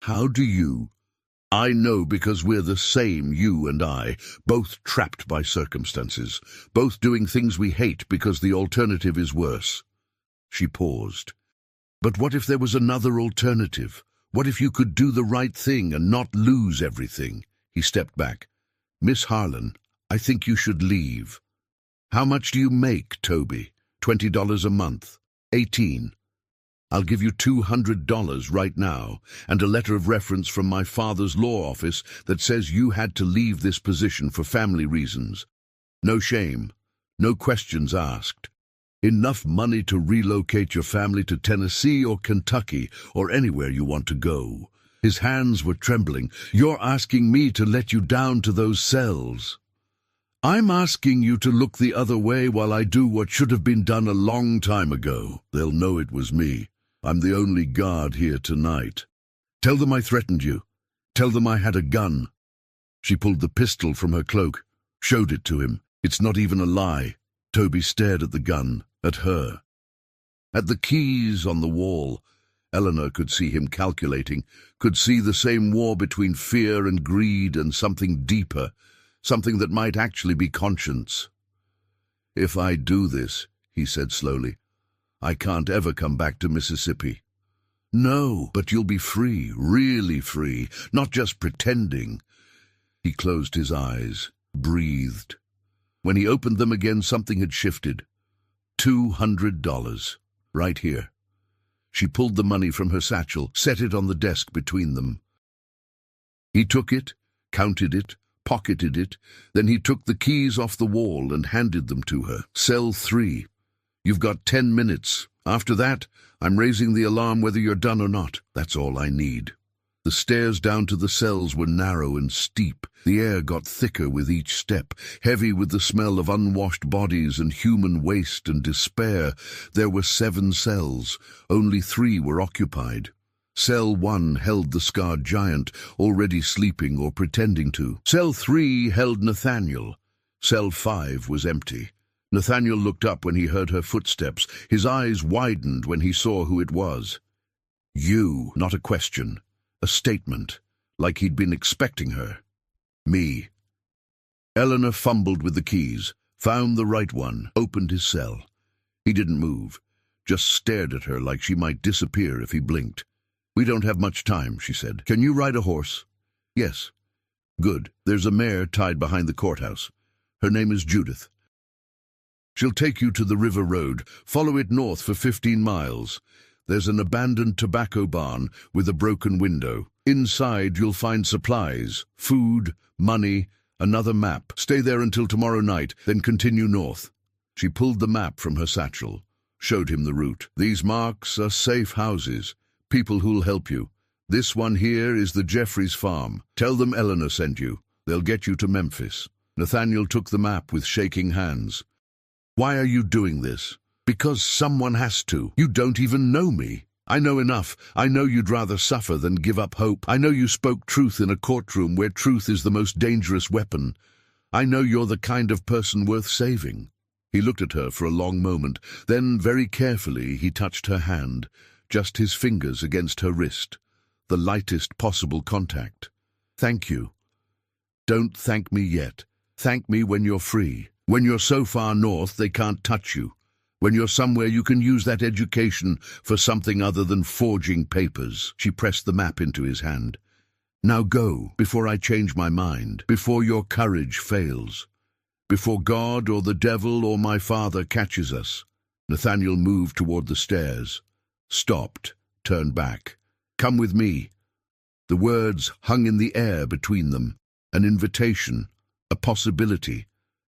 How do you? I know because we're the same, you and I, both trapped by circumstances, both doing things we hate because the alternative is worse. She paused. But what if there was another alternative? What if you could do the right thing and not lose everything? He stepped back. Miss Harlan, I think you should leave. How much do you make, Toby? $20 a month? 18. I'll give you $200 right now, and a letter of reference from my father's law office that says you had to leave this position for family reasons. No shame, no questions asked. Enough money to relocate your family to Tennessee or Kentucky or anywhere you want to go. His hands were trembling. You're asking me to let you down to those cells. I'm asking you to look the other way while I do what should have been done a long time ago. They'll know it was me. I'm the only guard here tonight. Tell them I threatened you. Tell them I had a gun. She pulled the pistol from her cloak, showed it to him. It's not even a lie. Toby stared at the gun, at her. At the keys on the wall, Eleanor could see him calculating, could see the same war between fear and greed and something deeper, something that might actually be conscience. If I do this, he said slowly, I can't ever come back to Mississippi. No, but you'll be free, really free, not just pretending. He closed his eyes, breathed. When he opened them again, something had shifted. $200, right here. She pulled the money from her satchel, set it on the desk between them. He took it, counted it, pocketed it, then he took the keys off the wall and handed them to her. Cell 3. You've got 10 minutes. After that, I'm raising the alarm whether you're done or not. That's all I need. The stairs down to the cells were narrow and steep. The air got thicker with each step, heavy with the smell of unwashed bodies and human waste and despair. There were 7 cells. Only 3 were occupied. Cell 1 held the scarred giant, already sleeping or pretending to. Cell 3 held Nathaniel. Cell 5 was empty. Nathaniel looked up when he heard her footsteps. His eyes widened when he saw who it was. You, not a question. A statement, like he'd been expecting her. Me. Eleanor fumbled with the keys, found the right one, opened his cell. He didn't move, just stared at her like she might disappear if he blinked. We don't have much time, she said. Can you ride a horse? Yes. Good. There's a mare tied behind the courthouse. Her name is Judith. She'll take you to the river road. Follow it north for 15 miles. There's an abandoned tobacco barn with a broken window. Inside you'll find supplies, food, money, another map. Stay there until tomorrow night, then continue north. She pulled the map from her satchel, showed him the route. These marks are safe houses, people who'll help you. This one here is the Jeffries farm. Tell them Eleanor sent you. They'll get you to Memphis. Nathaniel took the map with shaking hands. Why are you doing this? Because someone has to. You don't even know me. I know enough. I know you'd rather suffer than give up hope. I know you spoke truth in a courtroom where truth is the most dangerous weapon. I know you're the kind of person worth saving." He looked at her for a long moment. Then, very carefully, he touched her hand, just his fingers against her wrist, the lightest possible contact. "Thank you. Don't thank me yet. Thank me when you're free. When you're so far north they can't touch you. When you're somewhere you can use that education for something other than forging papers." She pressed the map into his hand. "Now go, before I change my mind, before your courage fails, before God or the devil or my father catches us." Nathaniel moved toward the stairs, stopped, turned back. "Come with me." The words hung in the air between them, an invitation, a possibility,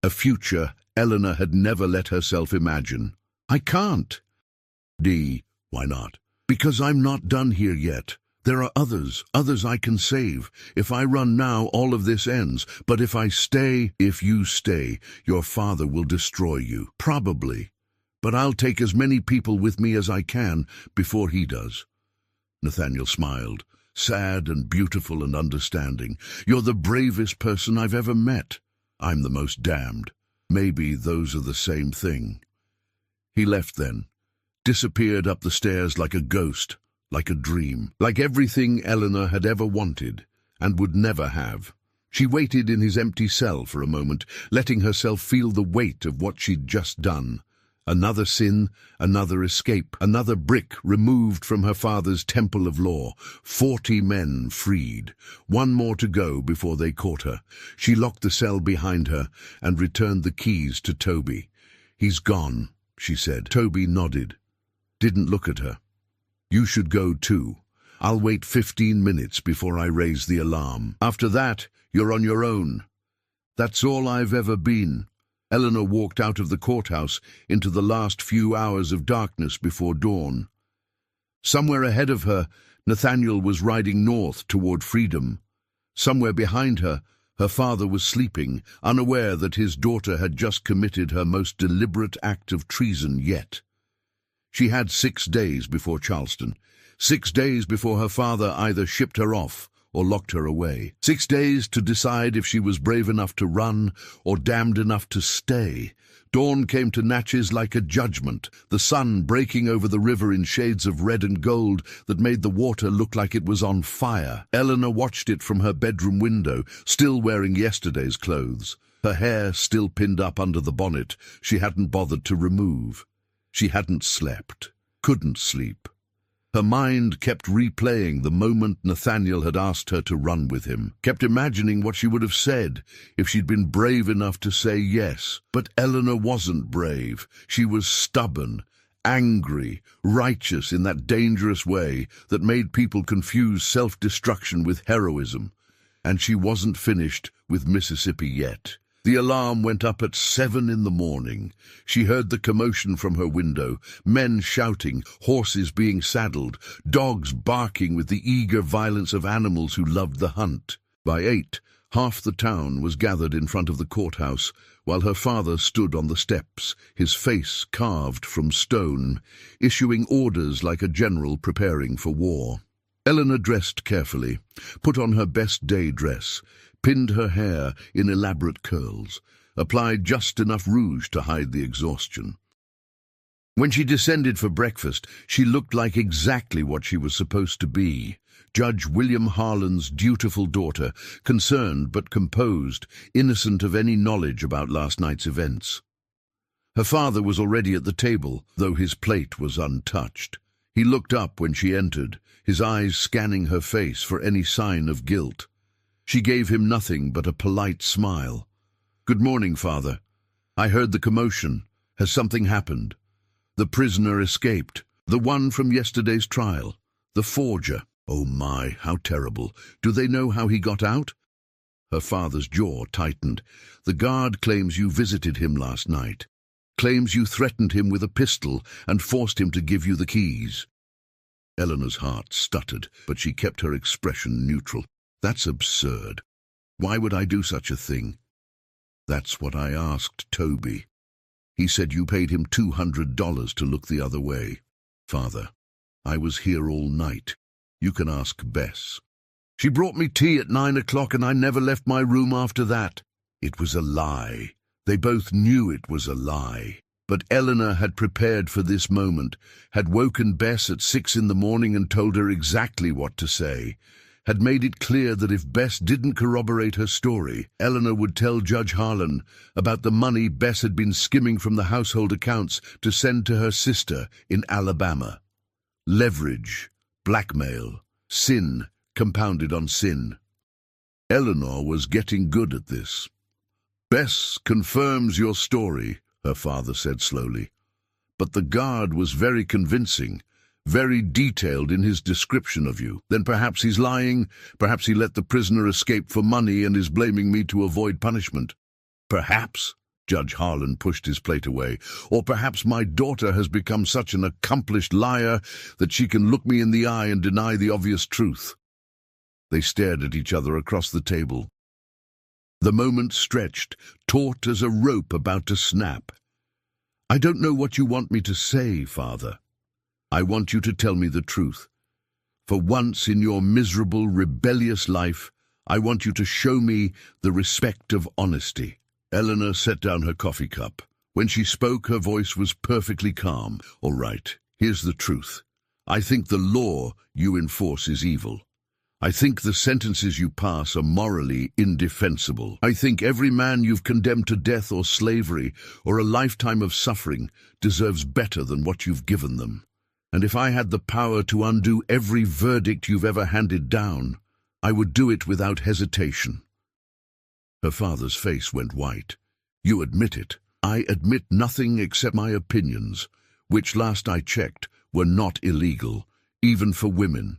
a future Eleanor had never let herself imagine. "I can't." "Why not?" "Because I'm not done here yet. There are others I can save. If I run now, all of this ends. But if you stay, your father will destroy you. Probably. But I'll take as many people with me as I can before he does." Nathaniel smiled, sad and beautiful and understanding. "You're the bravest person I've ever met." "I'm the most damned. Maybe those are the same thing." He left then, disappeared up the stairs like a ghost, like a dream, like everything Eleanor had ever wanted and would never have. She waited in his empty cell for a moment, letting herself feel the weight of what she'd just done. Another sin, another escape, another brick removed from her father's temple of law. 40 men freed. One more to go before they caught her. She locked the cell behind her and returned the keys to Toby. "He's gone," she said. Toby nodded, didn't look at her. "You should go too. I'll wait 15 minutes before I raise the alarm. After that, you're on your own." "That's all I've ever been." Eleanor walked out of the courthouse into the last few hours of darkness before dawn. Somewhere ahead of her, Nathaniel was riding north toward freedom. Somewhere behind her, her father was sleeping, unaware that his daughter had just committed her most deliberate act of treason yet. She had 6 days before Charleston, 6 days before her father either shipped her off or locked her away. 6 days to decide if she was brave enough to run or damned enough to stay. Dawn came to Natchez like a judgment, the sun breaking over the river in shades of red and gold that made the water look like it was on fire. Eleanor watched it from her bedroom window, still wearing yesterday's clothes, her hair still pinned up under the bonnet she hadn't bothered to remove. She hadn't slept, couldn't sleep. Her mind kept replaying the moment Nathaniel had asked her to run with him, kept imagining what she would have said if she'd been brave enough to say yes. But Eleanor wasn't brave. She was stubborn, angry, righteous in that dangerous way that made people confuse self-destruction with heroism. And she wasn't finished with Mississippi yet. The alarm went up at 7 in the morning. She heard the commotion from her window, men shouting, horses being saddled, dogs barking with the eager violence of animals who loved the hunt. By 8, half the town was gathered in front of the courthouse, while her father stood on the steps, his face carved from stone, issuing orders like a general preparing for war. Eleanor dressed carefully, put on her best day dress, pinned her hair in elaborate curls, applied just enough rouge to hide the exhaustion. When she descended for breakfast, she looked like exactly what she was supposed to be. Judge William Harlan's dutiful daughter, concerned but composed, innocent of any knowledge about last night's events. Her father was already at the table, though his plate was untouched. He looked up when she entered, his eyes scanning her face for any sign of guilt. She gave him nothing but a polite smile. "Good morning, Father. I heard the commotion. Has something happened?" "The prisoner escaped. The one from yesterday's trial. The forger." "Oh my, how terrible. Do they know how he got out?" Her father's jaw tightened. "The guard claims you visited him last night. Claims you threatened him with a pistol and forced him to give you the keys." Eleanor's heart stuttered, but she kept her expression neutral. "That's absurd. Why would I do such a thing?" "That's what I asked Toby. He said you paid him $200 to look the other way." "Father, I was here all night. You can ask Bess. She brought me tea at 9 o'clock and I never left my room after that. It was a lie. They both knew it was a lie. But Eleanor had prepared for this moment, had woken Bess at 6 in the morning and told her exactly what to say, had made it clear that if Bess didn't corroborate her story, Eleanor would tell Judge Harlan about the money Bess had been skimming from the household accounts to send to her sister in Alabama. Leverage, blackmail, sin compounded on sin. Eleanor was getting good at this. "Bess confirms your story," her father said slowly. "But the guard was very convincing, very detailed in his description of you. Then perhaps he's lying, perhaps he let the prisoner escape for money and is blaming me to avoid punishment. Perhaps," Judge Harlan pushed his plate away, "or perhaps my daughter has become such an accomplished liar that she can look me in the eye and deny the obvious truth." They stared at each other across the table. The moment stretched, taut as a rope about to snap. "I don't know what you want me to say, Father. I want you to tell me the truth. For once in your miserable, rebellious life, I want you to show me the respect of honesty." Eleanor set down her coffee cup. When she spoke, her voice was perfectly calm. "All right, here's the truth. I think the law you enforce is evil. I think the sentences you pass are morally indefensible. I think every man you've condemned to death or slavery or a lifetime of suffering deserves better than what you've given them. And if I had the power to undo every verdict you've ever handed down, I would do it without hesitation." Her father's face went white. "You admit it." "I admit nothing except my opinions, which last I checked were not illegal, even for women.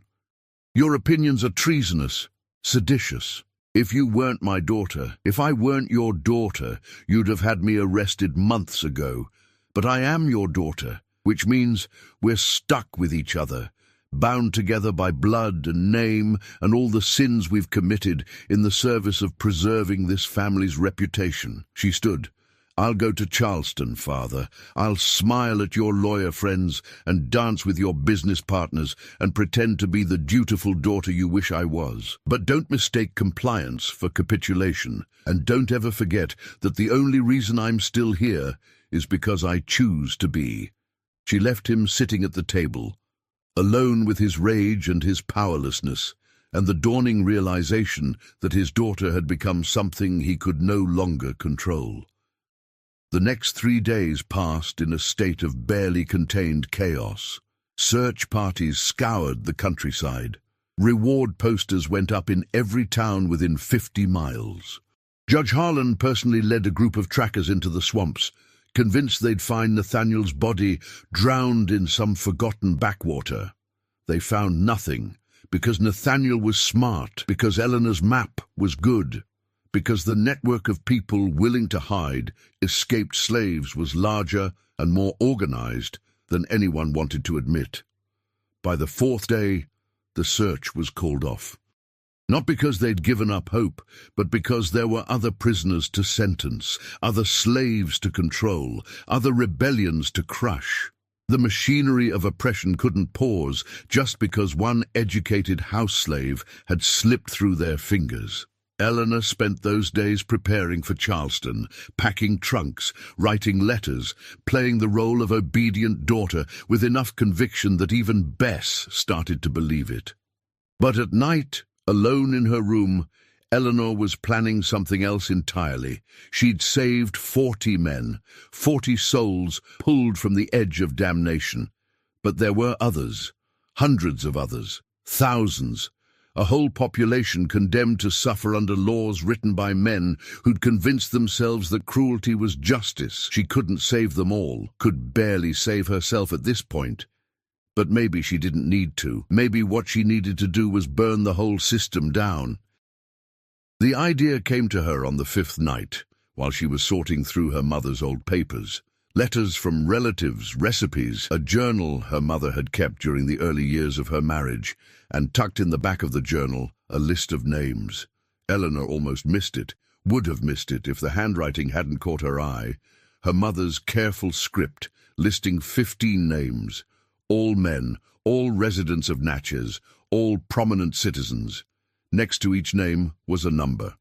Your opinions are treasonous, seditious. If you weren't my daughter, if I weren't your daughter, you'd have had me arrested months ago. But I am your daughter, which means we're stuck with each other, bound together by blood and name and all the sins we've committed in the service of preserving this family's reputation." She stood. "I'll go to Charleston, Father. I'll smile at your lawyer friends and dance with your business partners and pretend to be the dutiful daughter you wish I was. But don't mistake compliance for capitulation, and don't ever forget that the only reason I'm still here is because I choose to be." She left him sitting at the table, alone with his rage and his powerlessness, and the dawning realization that his daughter had become something he could no longer control. The next 3 days passed in a state of barely contained chaos. Search parties scoured the countryside. Reward posters went up in every town within 50 miles. Judge Harlan personally led a group of trackers into the swamps, convinced they'd find Nathaniel's body drowned in some forgotten backwater. They found nothing, because Nathaniel was smart, because Eleanor's map was good, because the network of people willing to hide escaped slaves was larger and more organized than anyone wanted to admit. By the 4th day, the search was called off. Not because they'd given up hope, but because there were other prisoners to sentence, other slaves to control, other rebellions to crush. The machinery of oppression couldn't pause just because one educated house slave had slipped through their fingers. Eleanor spent those days preparing for Charleston, packing trunks, writing letters, playing the role of obedient daughter with enough conviction that even Bess started to believe it. But at night, alone in her room, Eleanor was planning something else entirely. She'd saved 40 men, 40 souls pulled from the edge of damnation. But there were others, hundreds of others, thousands, a whole population condemned to suffer under laws written by men who'd convinced themselves that cruelty was justice. She couldn't save them all, could barely save herself at this point. But maybe she didn't need to. Maybe what she needed to do was burn the whole system down. The idea came to her on the 5th night, while she was sorting through her mother's old papers. Letters from relatives, recipes, a journal her mother had kept during the early years of her marriage, and tucked in the back of the journal, a list of names. Eleanor almost missed it, would have missed it if the handwriting hadn't caught her eye. Her mother's careful script, listing 15 names, all men, all residents of Natchez, all prominent citizens. Next to each name was a number,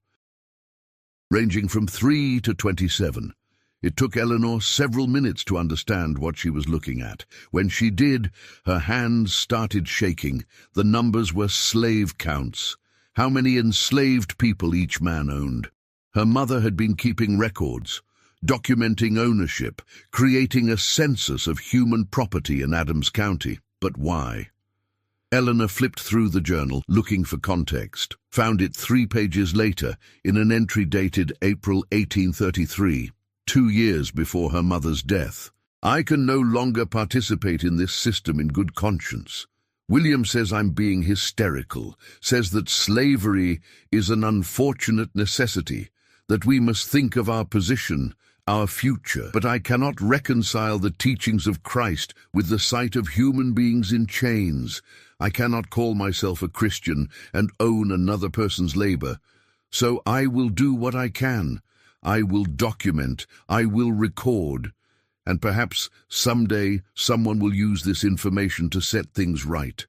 ranging from 3 to 27. It took Eleanor several minutes to understand what she was looking at. When she did, her hands started shaking. The numbers were slave counts. How many enslaved people each man owned. Her mother had been keeping records, documenting ownership, creating a census of human property in Adams County. But why? Eleanor flipped through the journal, looking for context, found it 3 pages later in an entry dated April 1833, 2 years before her mother's death. I can no longer participate in this system in good conscience. William says I'm being hysterical, says that slavery is an unfortunate necessity, that we must think of our position, our future. But I cannot reconcile the teachings of Christ with the sight of human beings in chains. I cannot call myself a Christian and own another person's labor. So I will do what I can. I will document. I will record. And perhaps someday someone will use this information to set things right.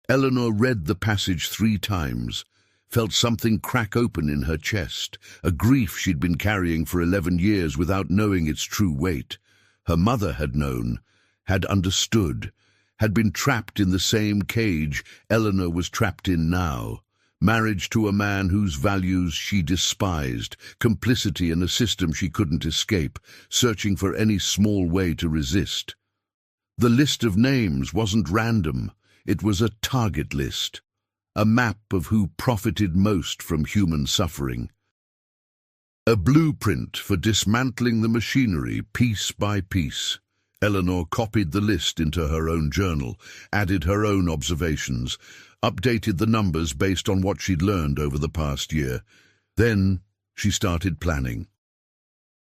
Eleanor read the passage 3 times, felt something crack open in her chest, a grief she'd been carrying for 11 years without knowing its true weight. Her mother had known, had understood, had been trapped in the same cage Eleanor was trapped in now. Marriage to a man whose values she despised, complicity in a system she couldn't escape, searching for any small way to resist. The list of names wasn't random. It was a target list, a map of who profited most from human suffering. A blueprint for dismantling the machinery piece by piece. Eleanor copied the list into her own journal, added her own observations, updated the numbers based on what she'd learned over the past year. Then she started planning.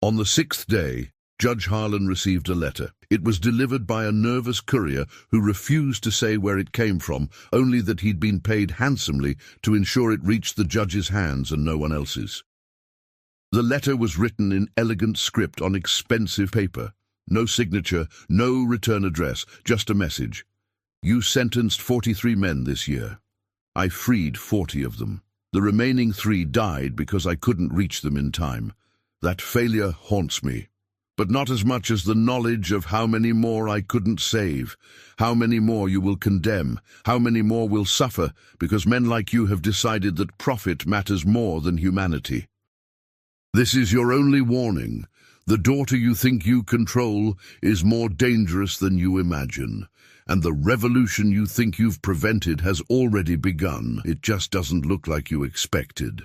On the 6th day, Judge Harlan received a letter. It was delivered by a nervous courier who refused to say where it came from, only that he'd been paid handsomely to ensure it reached the judge's hands and no one else's. The letter was written in elegant script on expensive paper. No signature, no return address, just a message. You sentenced 43 men this year. I freed 40 of them. The remaining 3 died because I couldn't reach them in time. That failure haunts me. But not as much as the knowledge of how many more I couldn't save, how many more you will condemn, how many more will suffer because men like you have decided that profit matters more than humanity. This is your only warning. The daughter you think you control is more dangerous than you imagine, and the revolution you think you've prevented has already begun. It just doesn't look like you expected.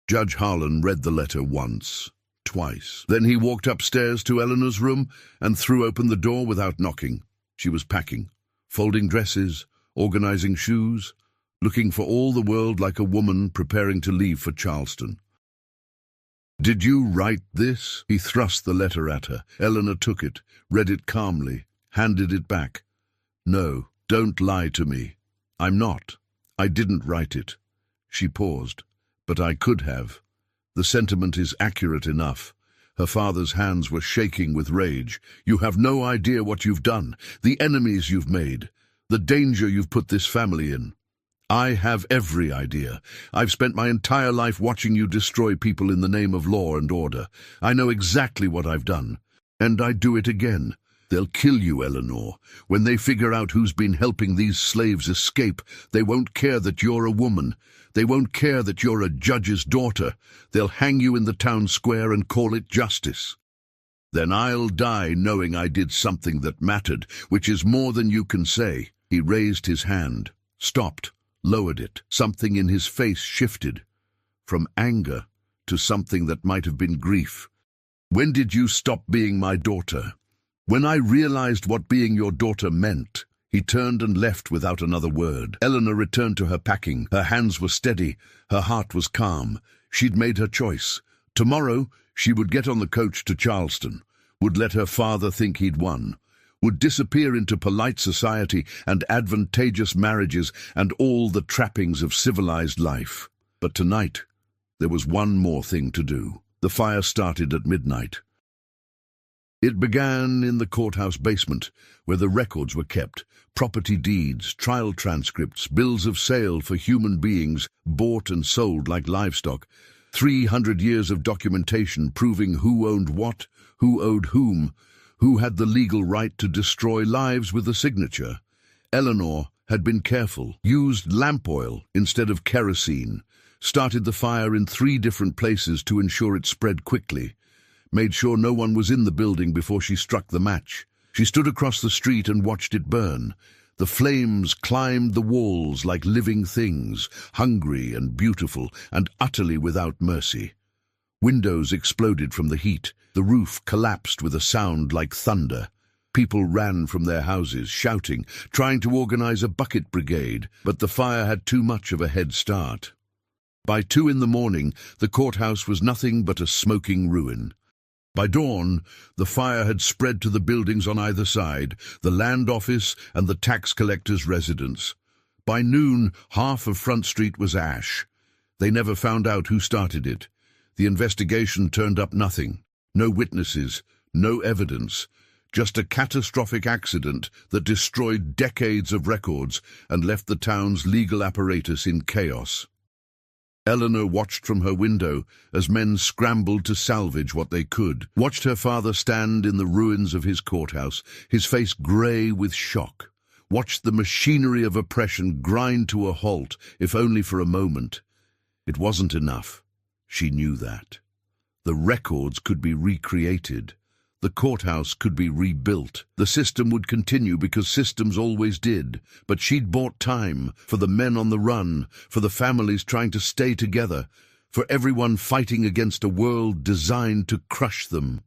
Judge Harlan read the letter once, twice. Then he walked upstairs to Eleanor's room and threw open the door without knocking. She was packing, folding dresses, organizing shoes, looking for all the world like a woman preparing to leave for Charleston. Did you write this? He thrust the letter at her. Eleanor took it, read it calmly, handed it back. No, don't lie to me. I'm not. I didn't write it. She paused. But I could have. The sentiment is accurate enough. Her father's hands were shaking with rage. You have no idea what you've done, the enemies you've made, the danger you've put this family in. I have every idea. I've spent my entire life watching you destroy people in the name of law and order. I know exactly what I've done. And I'd do it again. They'll kill you, Eleanor. When they figure out who's been helping these slaves escape, they won't care that you're a woman. They won't care that you're a judge's daughter. They'll hang you in the town square and call it justice. Then I'll die knowing I did something that mattered, which is more than you can say. He raised his hand, stopped, lowered it. Something in his face shifted, from anger to something that might have been grief. When did you stop being my daughter? When I realized what being your daughter meant. He turned and left without another word. Eleanor returned to her packing. Her hands were steady. Her heart was calm. She'd made her choice. Tomorrow, she would get on the coach to Charleston, would let her father think he'd won, would disappear into polite society and advantageous marriages and all the trappings of civilized life. But tonight, there was one more thing to do. The fire started at midnight. It began in the courthouse basement, where the records were kept, property deeds, trial transcripts, bills of sale for human beings bought and sold like livestock, 300 years of documentation proving who owned what, who owed whom, who had the legal right to destroy lives with a signature. Eleanor had been careful, used lamp oil instead of kerosene, started the fire in 3 different places to ensure it spread quickly, made sure no one was in the building before she struck the match. She stood across the street and watched it burn. The flames climbed the walls like living things, hungry and beautiful and utterly without mercy. Windows exploded from the heat. The roof collapsed with a sound like thunder. People ran from their houses, shouting, trying to organize a bucket brigade, but the fire had too much of a head start. By 2 in the morning, the courthouse was nothing but a smoking ruin. By dawn, the fire had spread to the buildings on either side, the land office and the tax collector's residence. By noon, half of Front Street was ash. They never found out who started it. The investigation turned up nothing. No witnesses, no evidence. Just a catastrophic accident that destroyed decades of records and left the town's legal apparatus in chaos. Eleanor watched from her window as men scrambled to salvage what they could, watched her father stand in the ruins of his courthouse, his face grey with shock, watched the machinery of oppression grind to a halt, if only for a moment. It wasn't enough. She knew that. The records could be recreated. The courthouse could be rebuilt. The system would continue because systems always did. But she'd bought time for the men on the run, for the families trying to stay together, for everyone fighting against a world designed to crush them.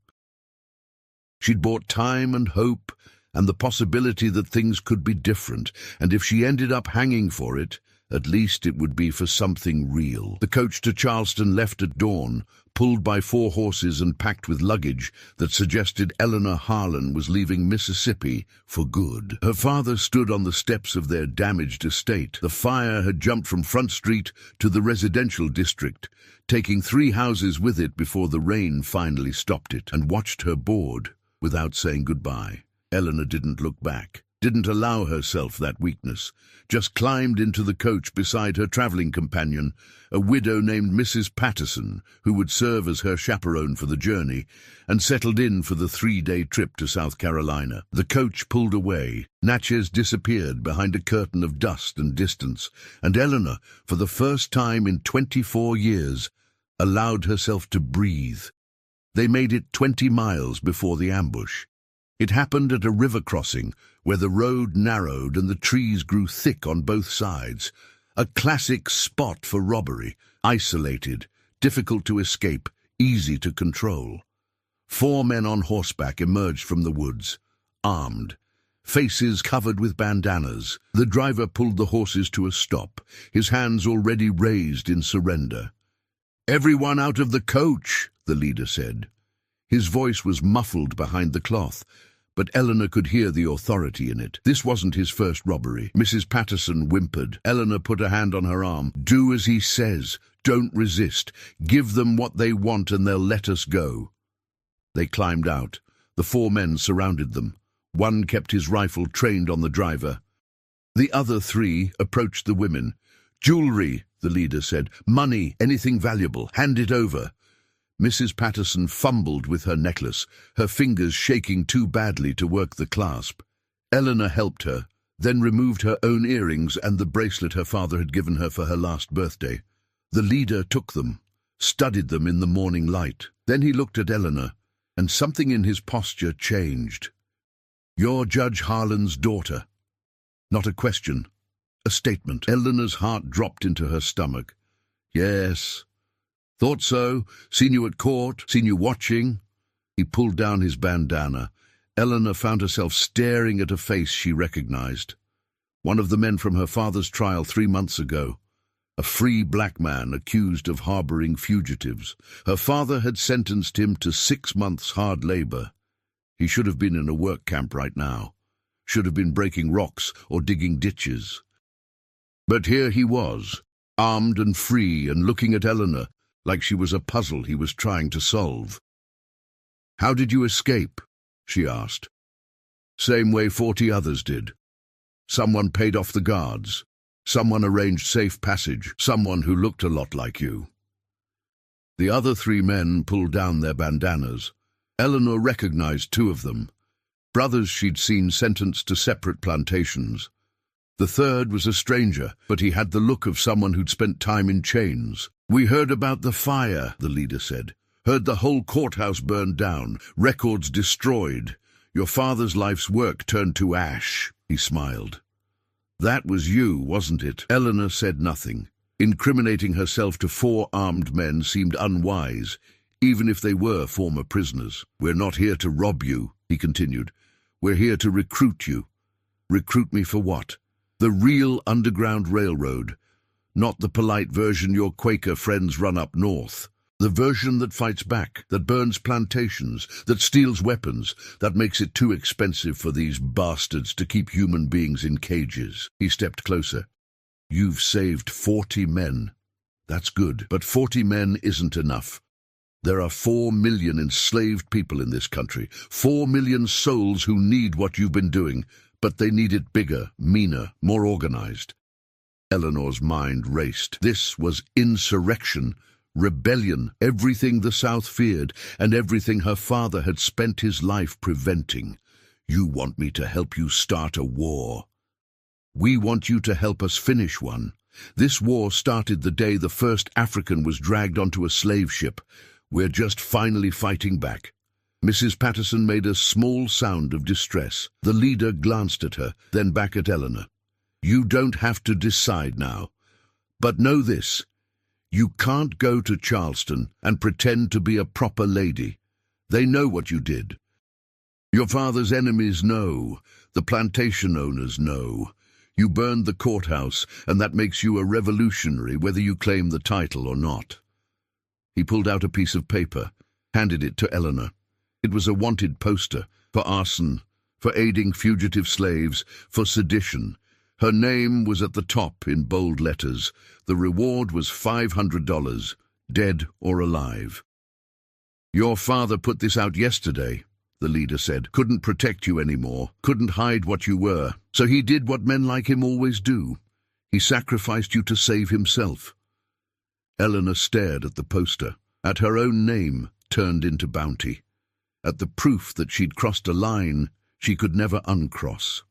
She'd bought time and hope and the possibility that things could be different, and if she ended up hanging for it, at least it would be for something real. The coach to Charleston left at dawn, pulled by 4 horses and packed with luggage that suggested Eleanor Harlan was leaving Mississippi for good. Her father stood on the steps of their damaged estate. The fire had jumped from Front Street to the residential district, taking 3 houses with it before the rain finally stopped it, and watched her board without saying goodbye. Eleanor didn't look back, didn't allow herself that weakness, just climbed into the coach beside her traveling companion, a widow named Mrs. Patterson, who would serve as her chaperone for the journey, and settled in for the 3-day trip to South Carolina. The coach pulled away. Natchez disappeared behind a curtain of dust and distance, and Eleanor, for the first time in 24 years, allowed herself to breathe. They made it 20 miles before the ambush. It happened at a river crossing, where the road narrowed and the trees grew thick on both sides. A classic spot for robbery, isolated, difficult to escape, easy to control. 4 men on horseback emerged from the woods, armed, faces covered with bandanas. The driver pulled the horses to a stop, his hands already raised in surrender. "Everyone out of the coach," the leader said. His voice was muffled behind the cloth, but Eleanor could hear the authority in it. This wasn't his first robbery. Mrs. Patterson whimpered. Eleanor put a hand on her arm. "Do as he says. Don't resist. Give them what they want and they'll let us go." They climbed out. The 4 men surrounded them. One kept his rifle trained on the driver. The other 3 approached the women. "Jewelry," the leader said. "Money, anything valuable. Hand it over." Mrs. Patterson fumbled with her necklace, her fingers shaking too badly to work the clasp. Eleanor helped her, then removed her own earrings and the bracelet her father had given her for her last birthday. The leader took them, studied them in the morning light. Then he looked at Eleanor, and something in his posture changed. "You're Judge Harlan's daughter." Not a question, a statement. Eleanor's heart dropped into her stomach. "Yes. Thought so. Seen you at court. Seen you watching." He pulled down his bandana. Eleanor found herself staring at a face she recognized. One of the men from her father's trial 3 months ago. A free black man accused of harboring fugitives. Her father had sentenced him to 6 months hard labor. He should have been in a work camp right now. Should have been breaking rocks or digging ditches. But here he was, armed and free and looking at Eleanor like she was a puzzle he was trying to solve. "How did you escape?" she asked. Same way 40 others did. Someone paid off the guards. Someone arranged safe passage. Someone who looked a lot like you. The other 3 men pulled down their bandanas. Eleanor recognized 2 of them. Brothers she'd seen sentenced to separate plantations. The third was a stranger, but he had the look of someone who'd spent time in chains. We heard about the fire, the leader said. Heard the whole courthouse burned down, records destroyed. Your father's life's work turned to ash, he smiled. That was you, wasn't it? Eleanor said nothing. Incriminating herself to 4 armed men seemed unwise, even if they were former prisoners. We're not here to rob you, he continued. We're here to recruit you. Recruit me for what? The real Underground Railroad, not the polite version your Quaker friends run up north. The version that fights back, that burns plantations, that steals weapons, that makes it too expensive for these bastards to keep human beings in cages. He stepped closer. You've saved 40 men. That's good, but 40 men isn't enough. There are 4 million enslaved people in this country, 4 million souls who need what you've been doing, but they need it bigger, meaner, more organized. Eleanor's mind raced. This was insurrection. Rebellion, everything the South feared, and everything her father had spent his life preventing. You want me to help you start a war. We want you to help us finish one. This war started the day the first African was dragged onto a slave ship. We're just finally fighting back. Mrs. Patterson made a small sound of distress. The leader glanced at her, then back at Eleanor. You don't have to decide now. But know this. You can't go to Charleston and pretend to be a proper lady. They know what you did. Your father's enemies know. The plantation owners know. You burned the courthouse, and that makes you a revolutionary whether you claim the title or not. He pulled out a piece of paper, handed it to Eleanor. It was a wanted poster for arson, for aiding fugitive slaves, for sedition. Her name was at the top in bold letters. The reward was $500, dead or alive. Your father put this out yesterday, the leader said. Couldn't protect you anymore, couldn't hide what you were. So he did what men like him always do. He sacrificed you to save himself. Eleanor stared at the poster, at her own name turned into bounty, at the proof that she'd crossed a line she could never uncross.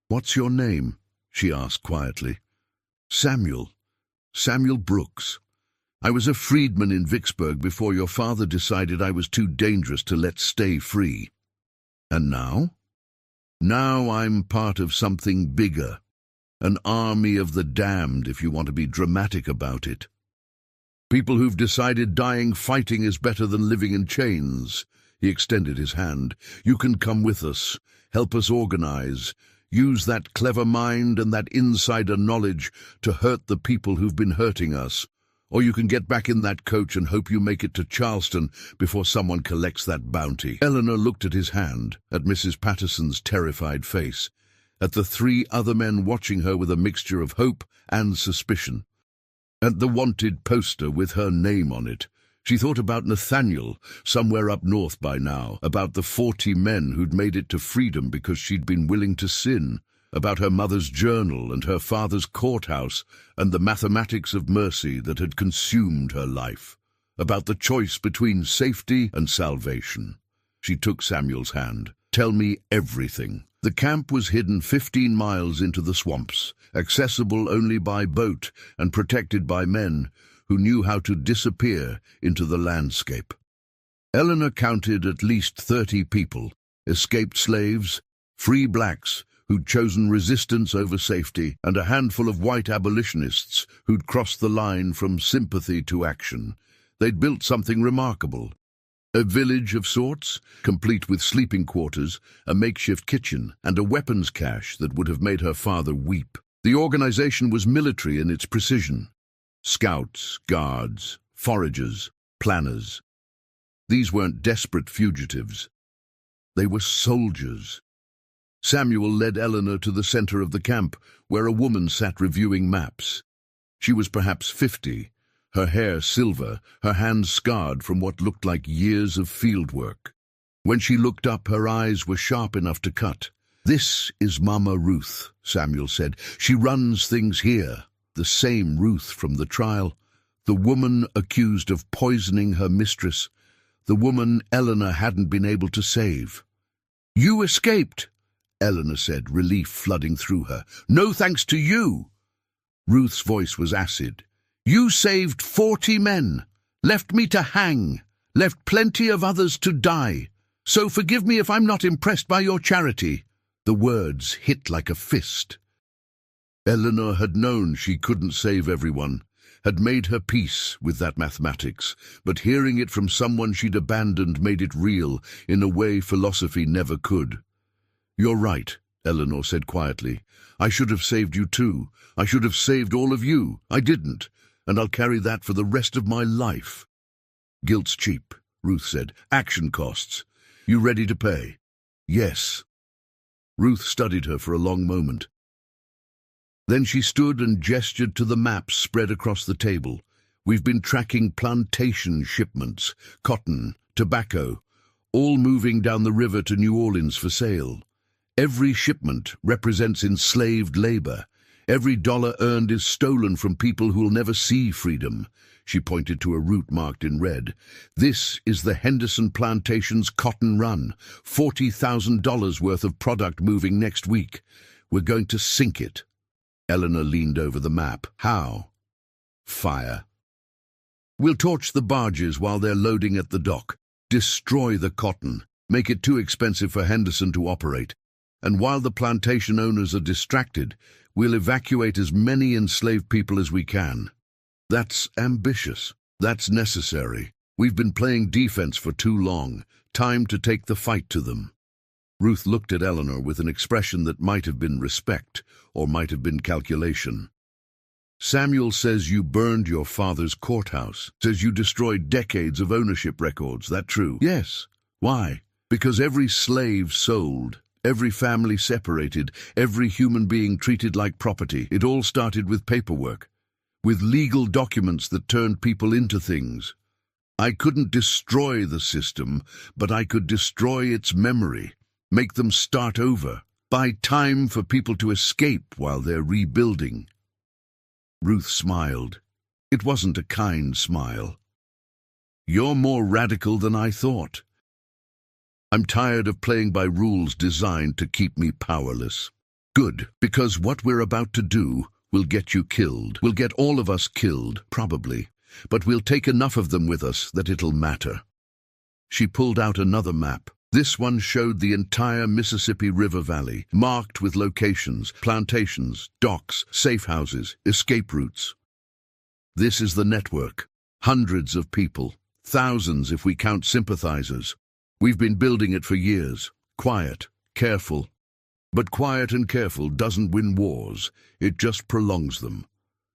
What's your name? She asked quietly. Samuel Brooks. I was a freedman in Vicksburg before your father decided I was too dangerous to let stay free. And now? Now I'm part of something bigger. An army of the damned, if you want to be dramatic about it. People who've decided dying fighting is better than living in chains. He extended his hand. You can come with us. Help us organize. Use that clever mind and that insider knowledge to hurt the people who've been hurting us. Or you can get back in that coach and hope you make it to Charleston before someone collects that bounty. Eleanor looked at his hand, at Mrs. Patterson's terrified face, at the 3 other men watching her with a mixture of hope and suspicion, at the wanted poster with her name on it. She thought about Nathaniel, somewhere up north by now, about the 40 men who'd made it to freedom because she'd been willing to sin, about her mother's journal and her father's courthouse and the mathematics of mercy that had consumed her life, about the choice between safety and salvation. She took Samuel's hand. Tell me everything. The camp was hidden 15 miles into the swamps, accessible only by boat and protected by men who knew how to disappear into the landscape. Eleanor counted at least 30 people, escaped slaves, free blacks who'd chosen resistance over safety, and a handful of white abolitionists who'd crossed the line from sympathy to action. They'd built something remarkable. A village of sorts, complete with sleeping quarters, a makeshift kitchen, and a weapons cache that would have made her father weep. The organization was military in its precision. Scouts, guards, foragers, planners. These weren't desperate fugitives. They were soldiers. Samuel led Eleanor to the center of the camp, where a woman sat reviewing maps. She was perhaps 50, her hair silver, her hands scarred from what looked like years of field work. When she looked up, her eyes were sharp enough to cut. "This is Mama Ruth," Samuel said. "She runs things here." The same Ruth from the trial. The woman accused of poisoning her mistress. The woman Eleanor hadn't been able to save. "You escaped," Eleanor said, relief flooding through her. "No thanks to you." Ruth's voice was acid. "You saved 40 men, left me to hang, left plenty of others to die. So forgive me if I'm not impressed by your charity." The words hit like a fist. Eleanor had known she couldn't save everyone, had made her peace with that mathematics, but hearing it from someone she'd abandoned made it real in a way philosophy never could. "You're right," Eleanor said quietly. "I should have saved you too. I should have saved all of you. I didn't, and I'll carry that for the rest of my life." "Guilt's cheap," Ruth said. "Action costs. You ready to pay?" "Yes." Ruth studied her for a long moment. Then she stood and gestured to the maps spread across the table. "We've been tracking plantation shipments, cotton, tobacco, all moving down the river to New Orleans for sale. Every shipment represents enslaved labor. Every dollar earned is stolen from people who'll never see freedom." She pointed to a route marked in red. "This is the Henderson Plantation's cotton run. $40,000 worth of product moving next week. We're going to sink it." Eleanor leaned over the map. "How?" "Fire. We'll torch the barges while they're loading at the dock. Destroy the cotton. Make it too expensive for Henderson to operate. And while the plantation owners are distracted, we'll evacuate as many enslaved people as we can." "That's ambitious. That's necessary. We've been playing defense for too long. Time to take the fight to them." Ruth looked at Eleanor with an expression that might have been respect or might have been calculation. "Samuel says you burned your father's courthouse, says you destroyed decades of ownership records. That true?" "Yes." "Why?" "Because every slave sold, every family separated, every human being treated like property. It all started with paperwork, with legal documents that turned people into things. I couldn't destroy the system, but I could destroy its memory, make them start over, buy time for people to escape while they're rebuilding." Ruth smiled. It wasn't a kind smile. "You're more radical than I thought. I'm tired of playing by rules designed to keep me powerless." "Good, because what we're about to do will get you killed. We'll get all of us killed, probably, but we'll take enough of them with us that it'll matter." She pulled out another map. This one showed the entire Mississippi River Valley, marked with locations, plantations, docks, safe houses, escape routes. "This is the network. Hundreds of people, thousands if we count sympathizers. We've been building it for years. Quiet, careful. But quiet and careful doesn't win wars, it just prolongs them."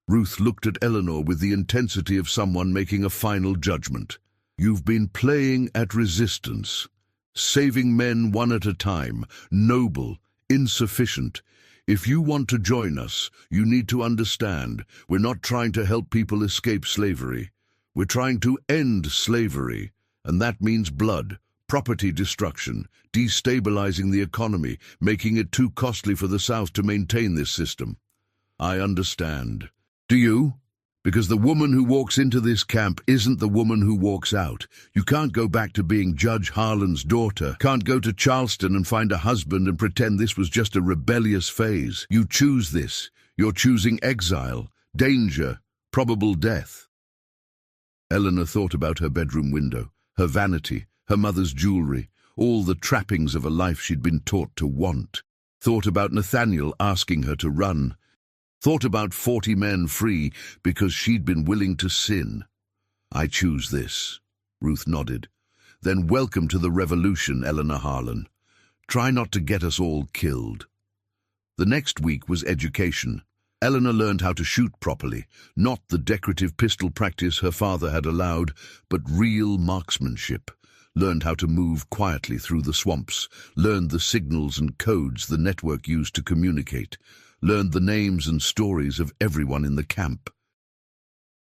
Ruth looked at Eleanor with the intensity of someone making a final judgment. "You've been playing at resistance, saving men one at a time, noble, insufficient. If you want to join us, you need to understand we're not trying to help people escape slavery. We're trying to end slavery, and that means blood, property destruction, destabilizing the economy, making it too costly for the South to maintain this system. I understand. Do you? Because the woman who walks into this camp isn't the woman who walks out. You can't go back to being Judge Harlan's daughter, can't go to Charleston and find a husband and pretend this was just a rebellious phase. You choose this. You're choosing exile, danger, probable death." Eleanor thought about her bedroom window, her vanity, her mother's jewelry, all the trappings of a life she'd been taught to want. Thought about Nathaniel asking her to run. Thought about 40 men free because she'd been willing to sin. "I choose this." Ruth nodded. "Then welcome to the revolution, Eleanor Harlan. Try not to get us all killed." The next week was education. Eleanor learned how to shoot properly, not the decorative pistol practice her father had allowed, but real marksmanship. Learned how to move quietly through the swamps, learned the signals and codes the network used to communicate, learned the names and stories of everyone in the camp.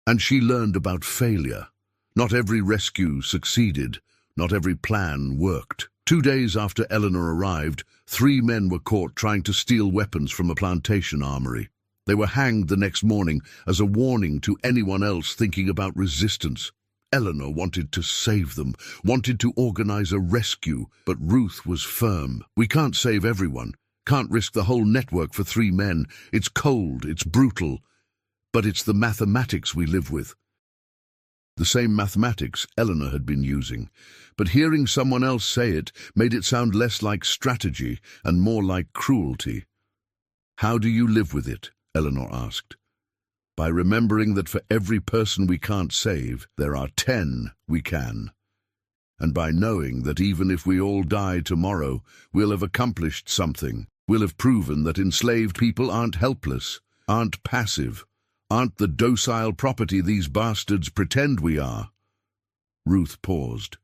And she learned about failure. Not every rescue succeeded. Not every plan worked. 2 days after Eleanor arrived, 3 men were caught trying to steal weapons from a plantation armory. They were hanged the next morning as a warning to anyone else thinking about resistance. Eleanor wanted to save them, wanted to organize a rescue, but Ruth was firm. We can't save everyone, can't risk the whole network for 3 men. It's cold, it's brutal, but it's the mathematics we live with. The same mathematics Eleanor had been using, but hearing someone else say it made it sound less like strategy and more like cruelty. "How do you live with it?" Eleanor asked. "By remembering that for every person we can't save, there are 10 we can. And by knowing that even if we all die tomorrow, we'll have accomplished something. We'll have proven that enslaved people aren't helpless, aren't passive, aren't the docile property these bastards pretend we are." Ruth paused.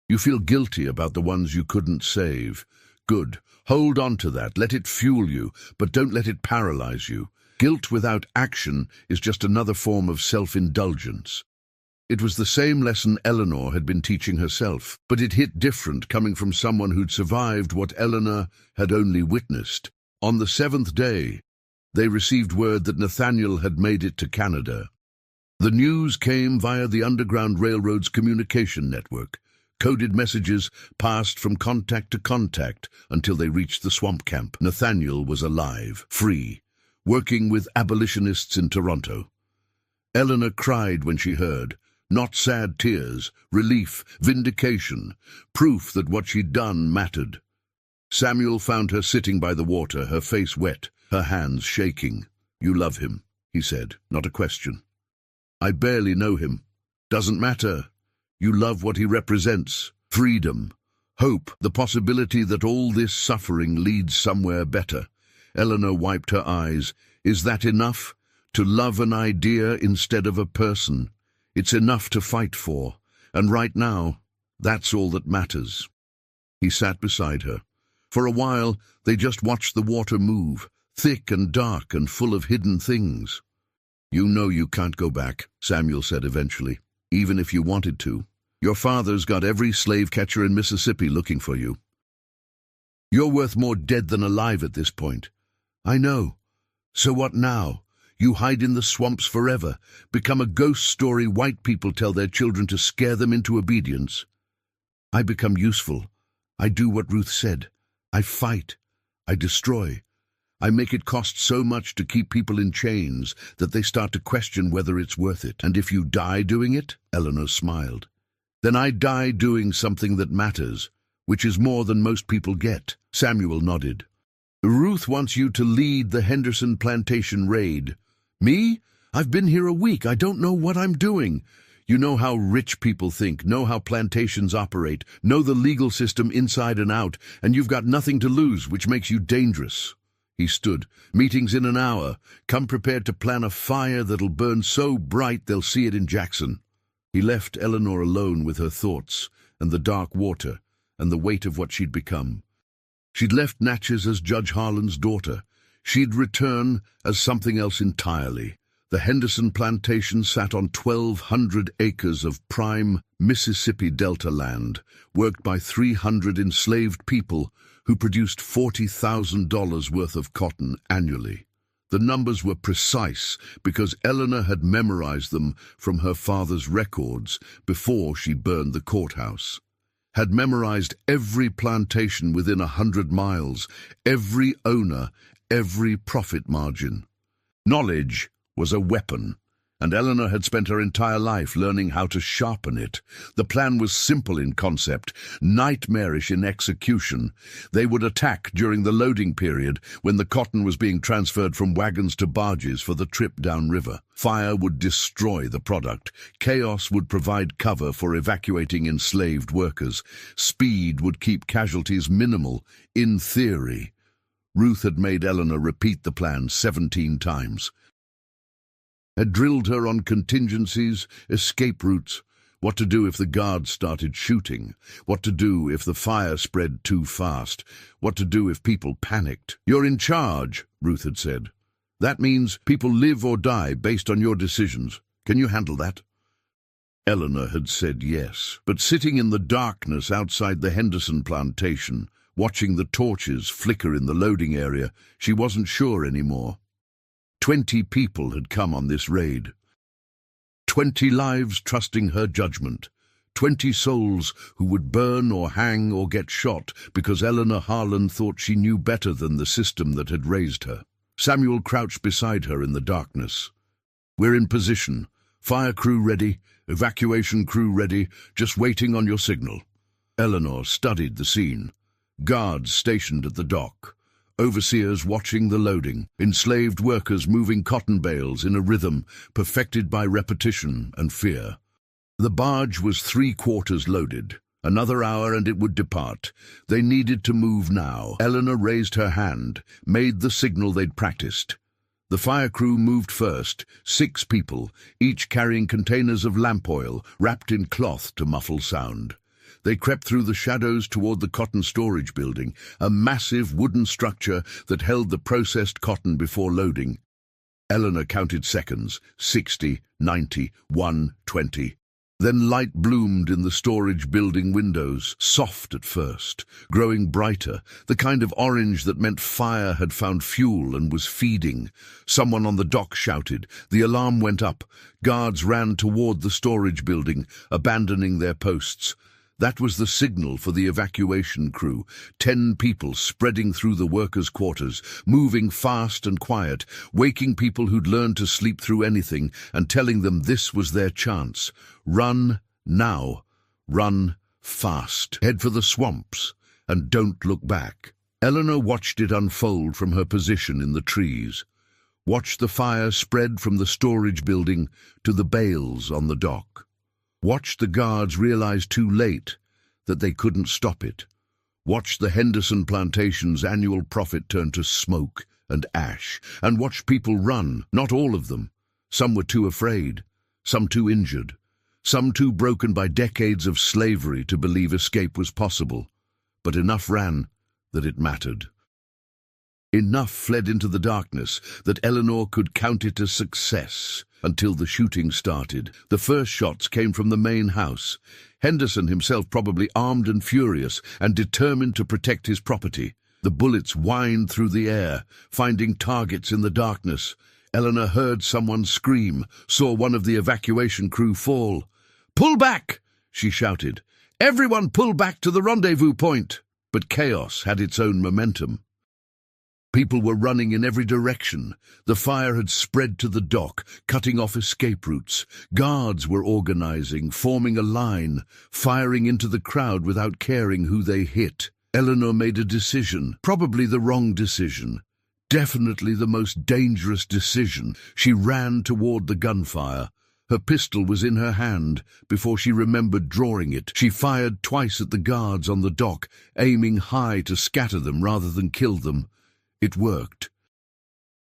"You feel guilty about the ones you couldn't save. Good. Hold on to that. Let it fuel you, but don't let it paralyze you. Guilt without action is just another form of self-indulgence." It was the same lesson Eleanor had been teaching herself, but it hit different coming from someone who'd survived what Eleanor had only witnessed. On the 7th day, they received word that Nathaniel had made it to Canada. The news came via the Underground Railroad's communication network. Coded messages passed from contact to contact until they reached the swamp camp. Nathaniel was alive, free, working with abolitionists in Toronto. Eleanor cried when she heard, not sad tears, relief, vindication, proof that what she'd done mattered. Samuel found her sitting by the water, her face wet, her hands shaking. "You love him," he said, not a question. "I barely know him. Doesn't matter. You love what he represents. Freedom, hope, the possibility that all this suffering leads somewhere better." Eleanor wiped her eyes. "Is that enough? To love an idea instead of a person? It's enough to fight for. And right now, that's all that matters." He sat beside her. For a while, they just watched the water move, thick and dark and full of hidden things. "You know you can't go back," Samuel said eventually, "even if you wanted to. Your father's got every slave catcher in Mississippi looking for you. You're worth more dead than alive at this point." "I know. So what now? You hide in the swamps forever, become a ghost story white people tell their children to scare them into obedience." "I become useful. I do what Ruth said. I fight. I destroy. I make it cost so much to keep people in chains that they start to question whether it's worth it. And if you die doing it," Eleanor smiled, "then I die doing something that matters, which is more than most people get." Samuel nodded. "Ruth wants you to lead the Henderson plantation raid." "Me? I've been here a week. I don't know what I'm doing." "You know how rich people think, know how plantations operate, know the legal system inside and out, and you've got nothing to lose, which makes you dangerous." He stood. "Meetings in an hour. Come prepared to plan a fire that'll burn so bright they'll see it in Jackson." He left Eleanor alone with her thoughts, and the dark water, and the weight of what she'd become. She'd left Natchez as Judge Harlan's daughter. She'd return as something else entirely. The Henderson plantation sat on 1,200 acres of prime Mississippi Delta land, worked by 300 enslaved people who produced $40,000 worth of cotton annually. The numbers were precise because Eleanor had memorized them from her father's records before she burned the courthouse. Had memorized every plantation within 100 miles, every owner, every profit margin. Knowledge was a weapon, and Eleanor had spent her entire life learning how to sharpen it. The plan was simple in concept, nightmarish in execution. They would attack during the loading period when the cotton was being transferred from wagons to barges for the trip downriver. Fire would destroy the product. Chaos would provide cover for evacuating enslaved workers. Speed would keep casualties minimal, in theory. Ruth had made Eleanor repeat the plan 17 times. Had drilled her on contingencies, escape routes, what to do if the guards started shooting, what to do if the fire spread too fast, what to do if people panicked. "You're in charge," Ruth had said. "That means people live or die based on your decisions. Can you handle that?" Eleanor had said yes, but sitting in the darkness outside the Henderson plantation, watching the torches flicker in the loading area, she wasn't sure anymore. 20 people had come on this raid. 20 lives trusting her judgment. 20 souls who would burn or hang or get shot because Eleanor Harlan thought she knew better than the system that had raised her. Samuel crouched beside her in the darkness. "We're in position. Fire crew ready, evacuation crew ready, just waiting on your signal." Eleanor studied the scene. Guards stationed at the dock. Overseers watching the loading. Enslaved workers moving cotton bales in a rhythm perfected by repetition and fear. The barge was 3/4 loaded. Another hour and it would depart. They needed to move now. Eleanor raised her hand, made the signal they'd practiced. The fire crew moved first, 6 people, each carrying containers of lamp oil, wrapped in cloth to muffle sound. They crept through the shadows toward the cotton storage building, a massive wooden structure that held the processed cotton before loading. Eleanor counted seconds, 60, 90, 120. Then light bloomed in the storage building windows, soft at first, growing brighter, the kind of orange that meant fire had found fuel and was feeding. Someone on the dock shouted. The alarm went up. Guards ran toward the storage building, abandoning their posts. That was the signal for the evacuation crew. 10 people spreading through the workers' quarters, moving fast and quiet, waking people who'd learned to sleep through anything and telling them this was their chance. Run now. Run fast. Head for the swamps and don't look back. Eleanor watched it unfold from her position in the trees. Watched the fire spread from the storage building to the bales on the dock. Watched the guards realize too late that they couldn't stop it. Watched the Henderson plantation's annual profit turn to smoke and ash. And watched people run, not all of them. Some were too afraid, some too injured, some too broken by decades of slavery to believe escape was possible. But enough ran that it mattered. Enough fled into the darkness that Eleanor could count it a success. Until the shooting started. The first shots came from the main house. Henderson himself probably armed and furious and determined to protect his property. The bullets whined through the air, finding targets in the darkness. Eleanor heard someone scream, saw one of the evacuation crew fall. "Pull back!" she shouted. "Everyone pull back to the rendezvous point!" But chaos had its own momentum. People were running in every direction. The fire had spread to the dock, cutting off escape routes. Guards were organizing, forming a line, firing into the crowd without caring who they hit. Eleanor made a decision, probably the wrong decision. Definitely the most dangerous decision. She ran toward the gunfire. Her pistol was in her hand. Before she remembered drawing it, she fired twice at the guards on the dock, aiming high to scatter them rather than kill them. It worked.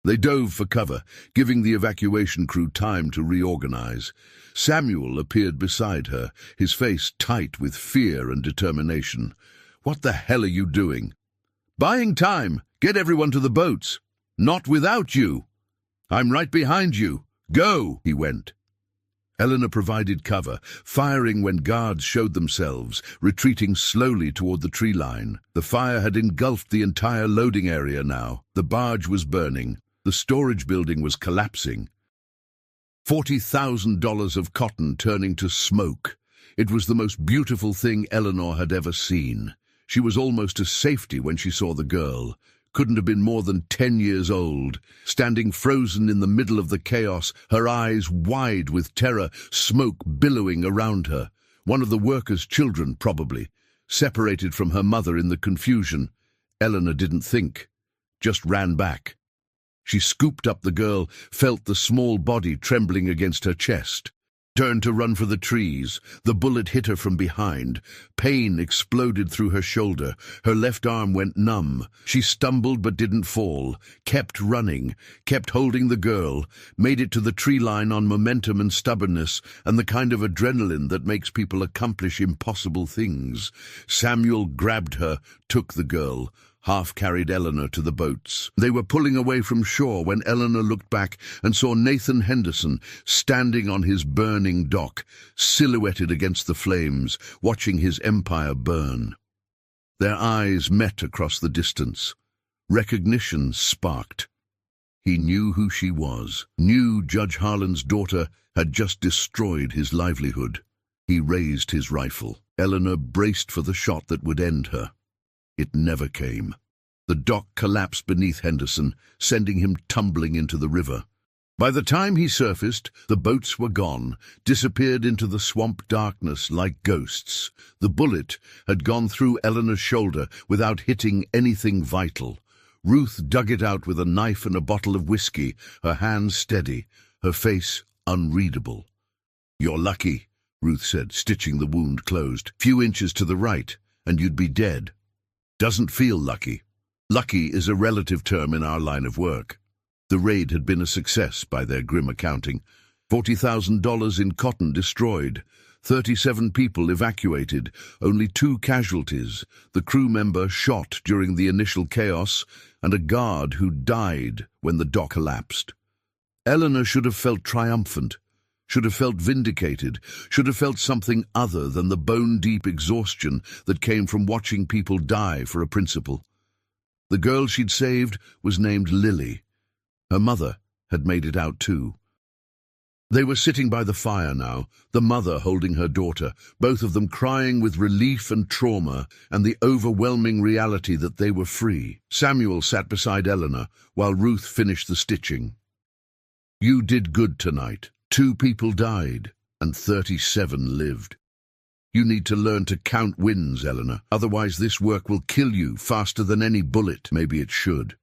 They dove for cover, giving the evacuation crew time to reorganize. Samuel appeared beside her, his face tight with fear and determination. "What the hell are you doing?" "Buying time. Get everyone to the boats." "Not without you." "I'm right behind you. Go!" He went. Eleanor provided cover, firing when guards showed themselves, retreating slowly toward the tree line. The fire had engulfed the entire loading area now. The barge was burning. The storage building was collapsing. $40,000 of cotton turning to smoke. It was the most beautiful thing Eleanor had ever seen. She was almost a safety when she saw the girl. Couldn't have been more than 10 years old, standing frozen in the middle of the chaos, her eyes wide with terror, smoke billowing around her. One of the workers' children, probably, separated from her mother in the confusion. Eleanor didn't think, just ran back. She scooped up the girl, felt the small body trembling against her chest. Turned to run for the trees. The bullet hit her from behind. Pain exploded through her shoulder. Her left arm went numb. She stumbled but didn't fall. Kept running. Kept holding the girl. Made it to the tree line on momentum and stubbornness and the kind of adrenaline that makes people accomplish impossible things. Samuel grabbed her, took the girl. half-carried Eleanor to the boats. They were pulling away from shore when Eleanor looked back and saw Nathan Henderson standing on his burning dock, silhouetted against the flames, watching his empire burn. Their eyes met across the distance. Recognition sparked. He knew who she was, knew Judge Harlan's daughter had just destroyed his livelihood. He raised his rifle. Eleanor braced for the shot that would end her. It never came. The dock collapsed beneath Henderson, sending him tumbling into the river. By the time he surfaced, the boats were gone, disappeared into the swamp darkness like ghosts. The bullet had gone through Eleanor's shoulder without hitting anything vital. Ruth dug it out with a knife and a bottle of whiskey, her hands steady, her face unreadable. "You're lucky," Ruth said, stitching the wound closed. "Few inches to the right, and you'd be dead." "Doesn't feel lucky." Lucky is a relative term in our line of work. The raid had been a success by their grim accounting. $40,000 in cotton destroyed, 37 people evacuated, only 2 casualties, the crew member shot during the initial chaos, and a guard who died when the dock collapsed. Eleanor should have felt triumphant, should have felt vindicated, should have felt something other than the bone-deep exhaustion that came from watching people die for a principle. The girl she'd saved was named Lily. Her mother had made it out too. They were sitting by the fire now, the mother holding her daughter, both of them crying with relief and trauma and the overwhelming reality that they were free. Samuel sat beside Eleanor while Ruth finished the stitching. "You did good tonight. 2 people died, and 37 lived. You need to learn to count wins, Eleanor. Otherwise this work will kill you faster than any bullet. Maybe it should.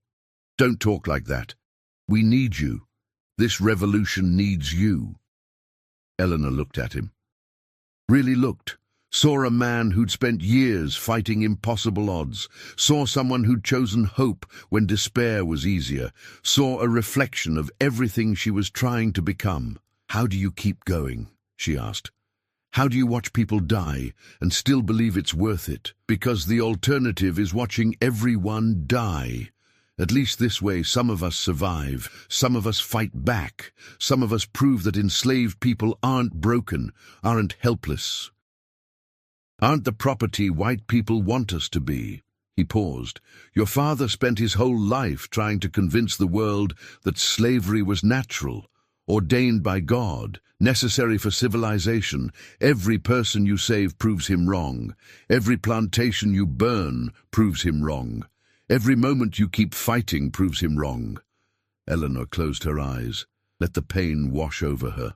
Don't talk like that. We need you. This revolution needs you." Eleanor looked at him. Really looked. Saw a man who'd spent years fighting impossible odds. Saw someone who'd chosen hope when despair was easier. Saw a reflection of everything she was trying to become. "How do you keep going?" she asked. "How do you watch people die and still believe it's worth it? Because the alternative is watching everyone die. At least this way some of us survive, some of us fight back, some of us prove that enslaved people aren't broken, aren't helpless, aren't the property white people want us to be." He paused. "Your father spent his whole life trying to convince the world that slavery was natural, ordained by God, necessary for civilization. Every person you save proves him wrong. Every plantation you burn proves him wrong. Every moment you keep fighting proves him wrong." Eleanor closed her eyes. Let the pain wash over her.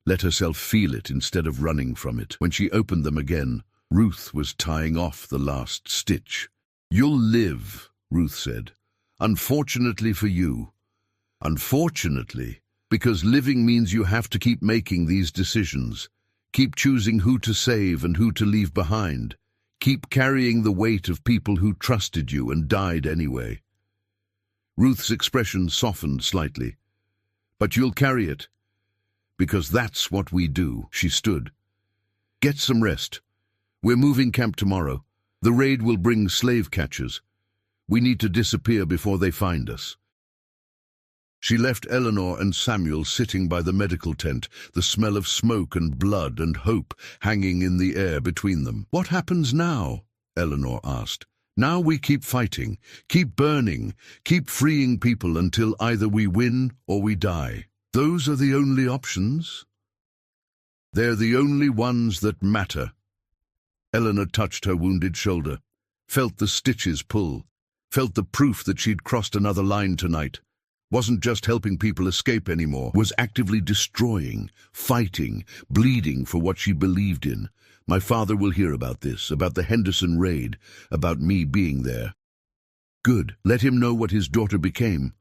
Let herself feel it instead of running from it. When she opened them again, Ruth was tying off the last stitch. "You'll live," Ruth said. "Unfortunately for you. Unfortunately, because living means you have to keep making these decisions. Keep choosing who to save and who to leave behind. Keep carrying the weight of people who trusted you and died anyway." Ruth's expression softened slightly. "But you'll carry it, because that's what we do." She stood. "Get some rest. We're moving camp tomorrow. The raid will bring slave catchers. We need to disappear before they find us." She left Eleanor and Samuel sitting by the medical tent, the smell of smoke and blood and hope hanging in the air between them. "What happens now?" Eleanor asked. "Now we keep fighting, keep burning, keep freeing people until either we win or we die. Those are the only options. They're the only ones that matter." Eleanor touched her wounded shoulder, felt the stitches pull, felt the proof that she'd crossed another line tonight. Wasn't just helping people escape anymore, was actively destroying, fighting, bleeding for what she believed in. "My father will hear about this, about the Henderson raid, about me being there." Good. Let him know what his daughter became.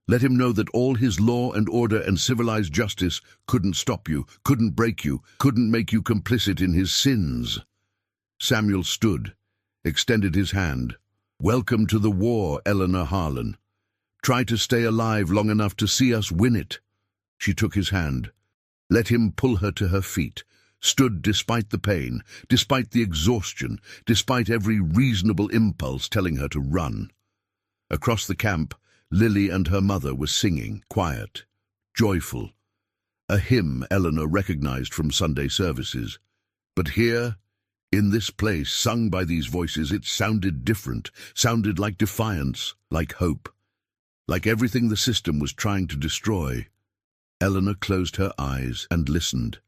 Let him know that all his law and order and civilized justice couldn't stop you, couldn't break you, couldn't make you complicit in his sins. Samuel stood, extended his hand. "Welcome to the war, Eleanor Harlan. Try to stay alive long enough to see us win it." She took his hand, let him pull her to her feet, stood despite the pain, despite the exhaustion, despite every reasonable impulse telling her to run. Across the camp, Lily and her mother were singing, quiet, joyful, a hymn Eleanor recognized from Sunday services. But here, in this place, sung by these voices, it sounded different, sounded like defiance, like hope, like everything the system was trying to destroy. Eleanor closed her eyes and listened.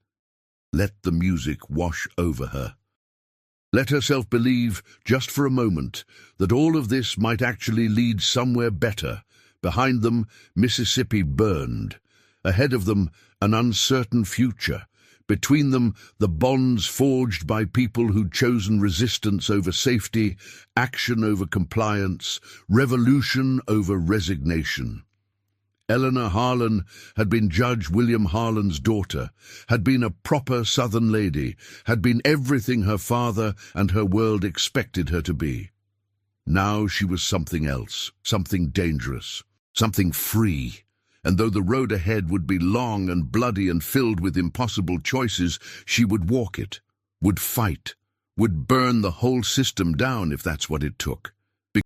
Let the music wash over her. Let herself believe, just for a moment, that all of this might actually lead somewhere better. Behind them, Mississippi burned. Ahead of them, an uncertain future. Between them, the bonds forged by people who'd chosen resistance over safety, action over compliance, revolution over resignation. Eleanor Harlan had been Judge William Harlan's daughter, had been a proper Southern lady, had been everything her father and her world expected her to be. Now she was something else, something dangerous, something free. And though the road ahead would be long and bloody and filled with impossible choices, she would walk it, would fight, would burn the whole system down if that's what it took.